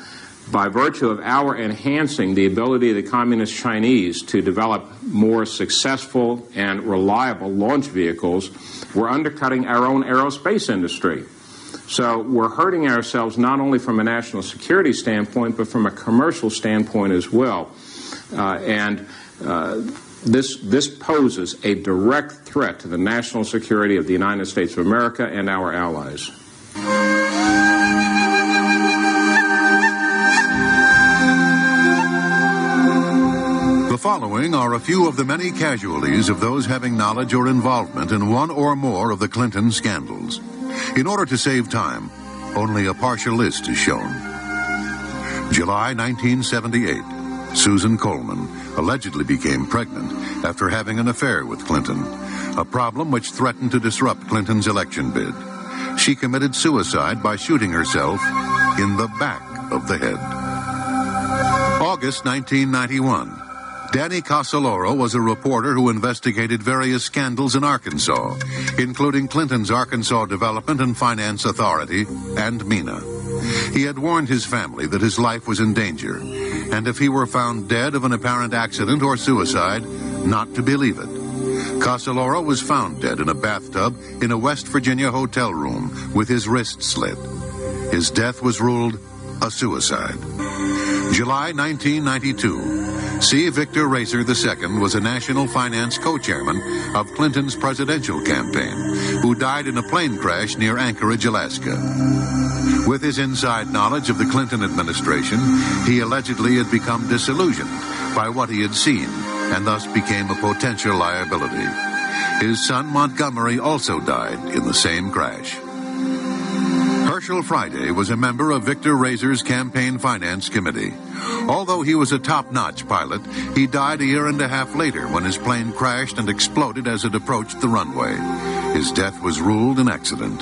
by virtue of our enhancing the ability of the Communist Chinese to develop more successful and reliable launch vehicles, we're undercutting our own aerospace industry. So we're hurting ourselves not only from a national security standpoint, but from a commercial standpoint as well. This poses a direct threat to the national security of the United States of America and our allies. The following are a few of the many casualties of those having knowledge or involvement in one or more of the Clinton scandals. In order to save time, only a partial list is shown. July 1978, Susan Coleman allegedly became pregnant after having an affair with Clinton, a problem which threatened to disrupt Clinton's election bid. She committed suicide by shooting herself in the back of the head. August 1991. Danny Casoloro was a reporter who investigated various scandals in Arkansas, including Clinton's Arkansas Development and Finance Authority and MENA. He had warned his family that his life was in danger, and if he were found dead of an apparent accident or suicide, not to believe it. Casoloro was found dead in a bathtub in a West Virginia hotel room with his wrist slit. His death was ruled a suicide. July 1992. C. Victor Racer II was a national finance co-chairman of Clinton's presidential campaign, who died in a plane crash near Anchorage, Alaska. With his inside knowledge of the Clinton administration, he allegedly had become disillusioned by what he had seen and thus became a potential liability. His son Montgomery also died in the same crash. Herschel Friday was a member of Victor Racer's campaign finance committee. Although he was a top-notch pilot, he died a year and a half later when his plane crashed and exploded as it approached the runway. His death was ruled an accident.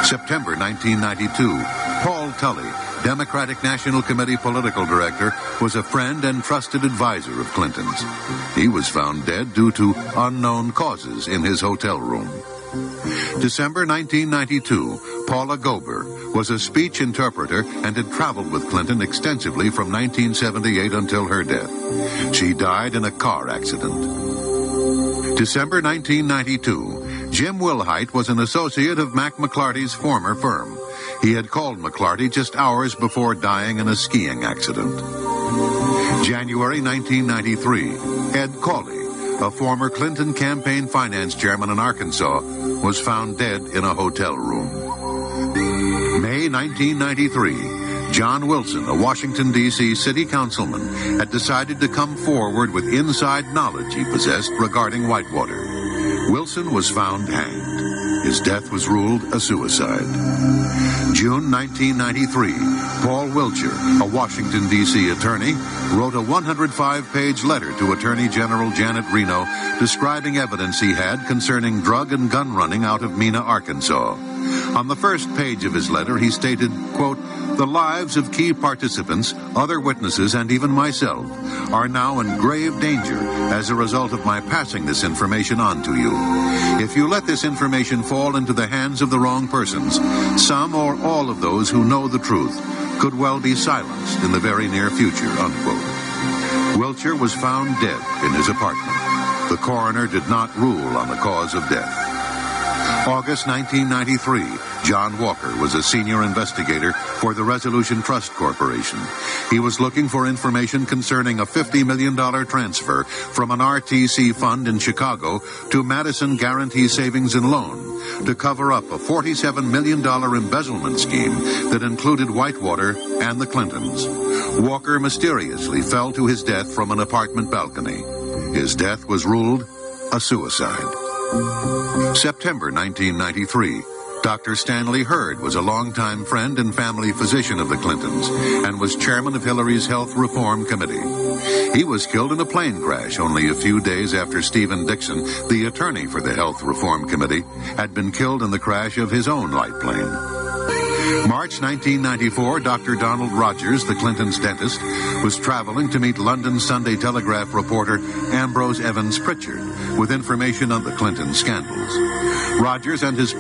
September 1992, Paul Tully, Democratic National Committee political director, was a friend and trusted advisor of Clinton's. He was found dead due to unknown causes in his hotel room. December 1992, Paula Gober was a speech interpreter and had traveled with Clinton extensively from 1978 until her death. She died in a car accident. December 1992, Jim Wilhite was an associate of Mac McClarty's former firm. He had called McClarty just hours before dying in a skiing accident. January 1993, Ed Cawley, a former Clinton campaign finance chairman in Arkansas, was found dead in a hotel room. May 1993, John Wilson, a Washington, D.C. city councilman, had decided to come forward with inside knowledge he possessed regarding Whitewater. Wilson was found hanged. His death was ruled a suicide. June 1993, Paul Wiltshire, a Washington, D.C. attorney, wrote a 105-page letter to Attorney General Janet Reno describing evidence he had concerning drug and gun running out of Mena, Arkansas. On the first page of his letter, he stated, quote, "The lives of key participants, other witnesses, and even myself are now in grave danger as a result of my passing this information on to you. If you let this information fall into the hands of the wrong persons, some or all of those who know the truth could well be silenced in the very near future," unquote. Wiltshire was found dead in his apartment. The coroner did not rule on the cause of death. August 1993, John Walker was a senior investigator for the Resolution Trust Corporation. He was looking for information concerning a $50 million transfer from an RTC fund in Chicago to Madison Guarantee Savings and Loan to cover up a $47 million embezzlement scheme that included Whitewater and the Clintons. Walker mysteriously fell to his death from an apartment balcony. His death was ruled a suicide. September 1993. Dr. Stanley Hurd was a longtime friend and family physician of the Clintons and was chairman of Hillary's Health Reform Committee. He was killed in a plane crash only a few days after Stephen Dixon, the attorney for the Health Reform Committee, had been killed in the crash of his own light plane. March 1994, Dr. Donald Rogers, the Clintons' dentist, was traveling to meet London Sunday Telegraph reporter Ambrose Evans Pritchard with information on the Clinton scandals. Rogers and his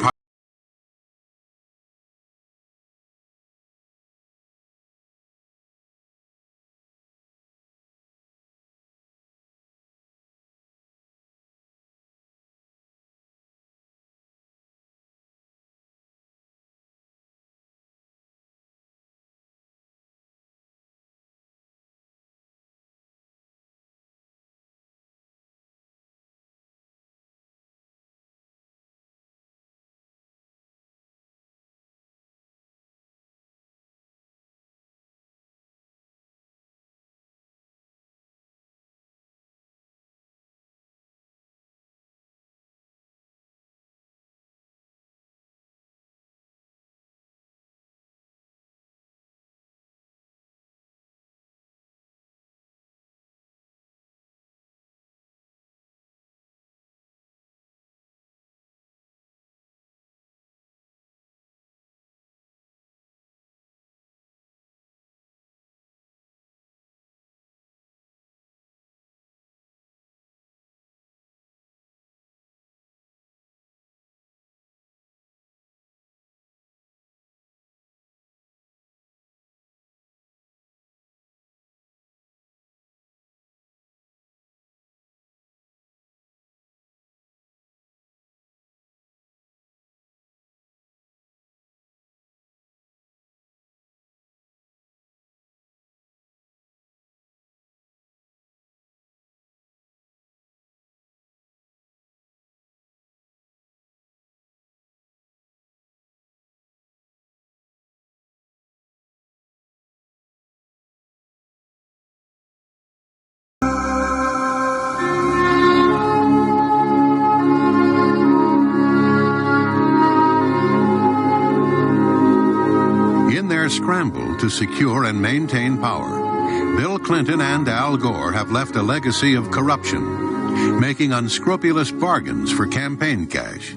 scramble to secure and maintain power, Bill Clinton and Al Gore have left a legacy of corruption, making unscrupulous bargains for campaign cash,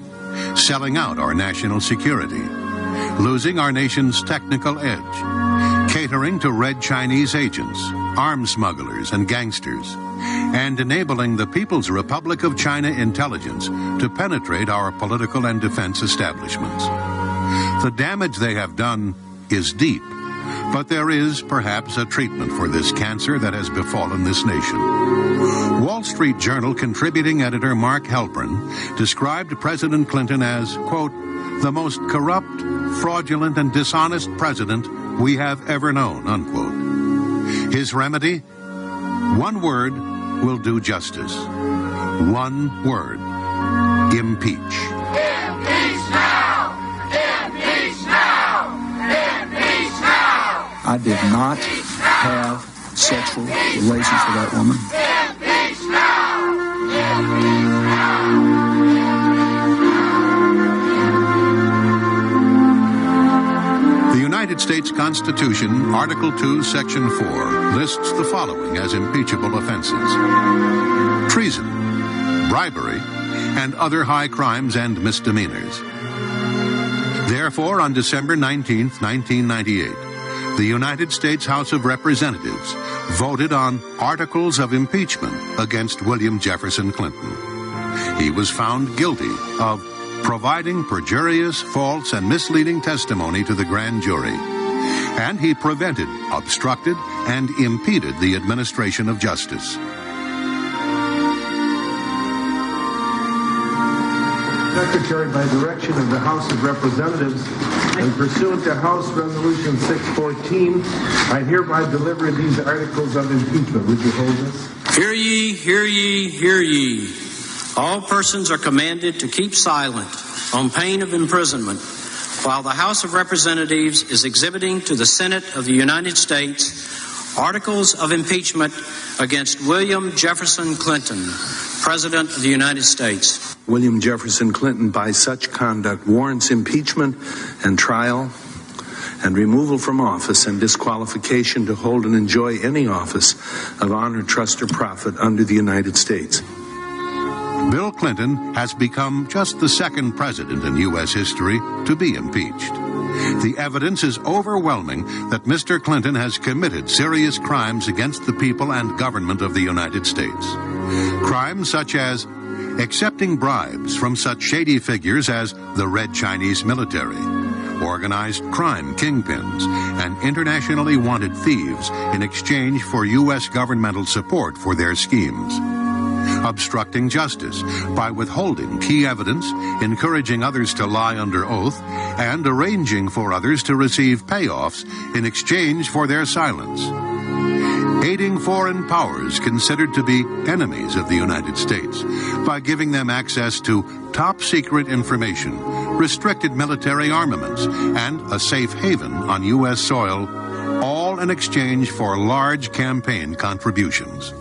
selling out our national security, losing our nation's technical edge, catering to red Chinese agents, arms smugglers, and gangsters, and enabling the People's Republic of China intelligence to penetrate our political and defense establishments. The damage they have done is deep, but there is perhaps a treatment for this cancer that has befallen this nation. Wall Street Journal contributing editor Mark Halperin described President Clinton as, quote, the most corrupt, fraudulent, and dishonest president we have ever known, unquote. His remedy? One word will do justice. One word. Impeach. Impeach now! Impeach now! Impeach now! I did not have sexual relations with that woman. Impeach now! Impeach now! The United States Constitution, Article 2, Section 4, lists the following as impeachable offenses: treason, bribery, and other high crimes and misdemeanors. Therefore, on December 19, 1998, the United States House of Representatives voted on articles of impeachment against William Jefferson Clinton. He was found guilty of providing perjurious, false, and misleading testimony to the grand jury, and he prevented, obstructed, and impeded the administration of justice. Secretary, by direction of the House of Representatives and pursuant to House Resolution 614, I hereby deliver these articles of impeachment. Would you hold this? Hear ye, hear ye, hear ye. All persons are commanded to keep silent on pain of imprisonment while the House of Representatives is exhibiting to the Senate of the United States articles of impeachment against William Jefferson Clinton, President of the United States. William Jefferson Clinton, by such conduct, warrants impeachment and trial and removal from office and disqualification to hold and enjoy any office of honor, trust, or profit under the United States. Bill Clinton has become just the second president in U.S. history to be impeached. The evidence is overwhelming that Mr. Clinton has committed serious crimes against the people and government of the United States. Crimes such as accepting bribes from such shady figures as the Red Chinese military, organized crime kingpins, and internationally wanted thieves in exchange for U.S. governmental support for their schemes. Obstructing justice by withholding key evidence, encouraging others to lie under oath, and arranging for others to receive payoffs in exchange for their silence. Aiding foreign powers considered to be enemies of the United States by giving them access to top-secret information, restricted military armaments, and a safe haven on U.S. soil, all in exchange for large campaign contributions.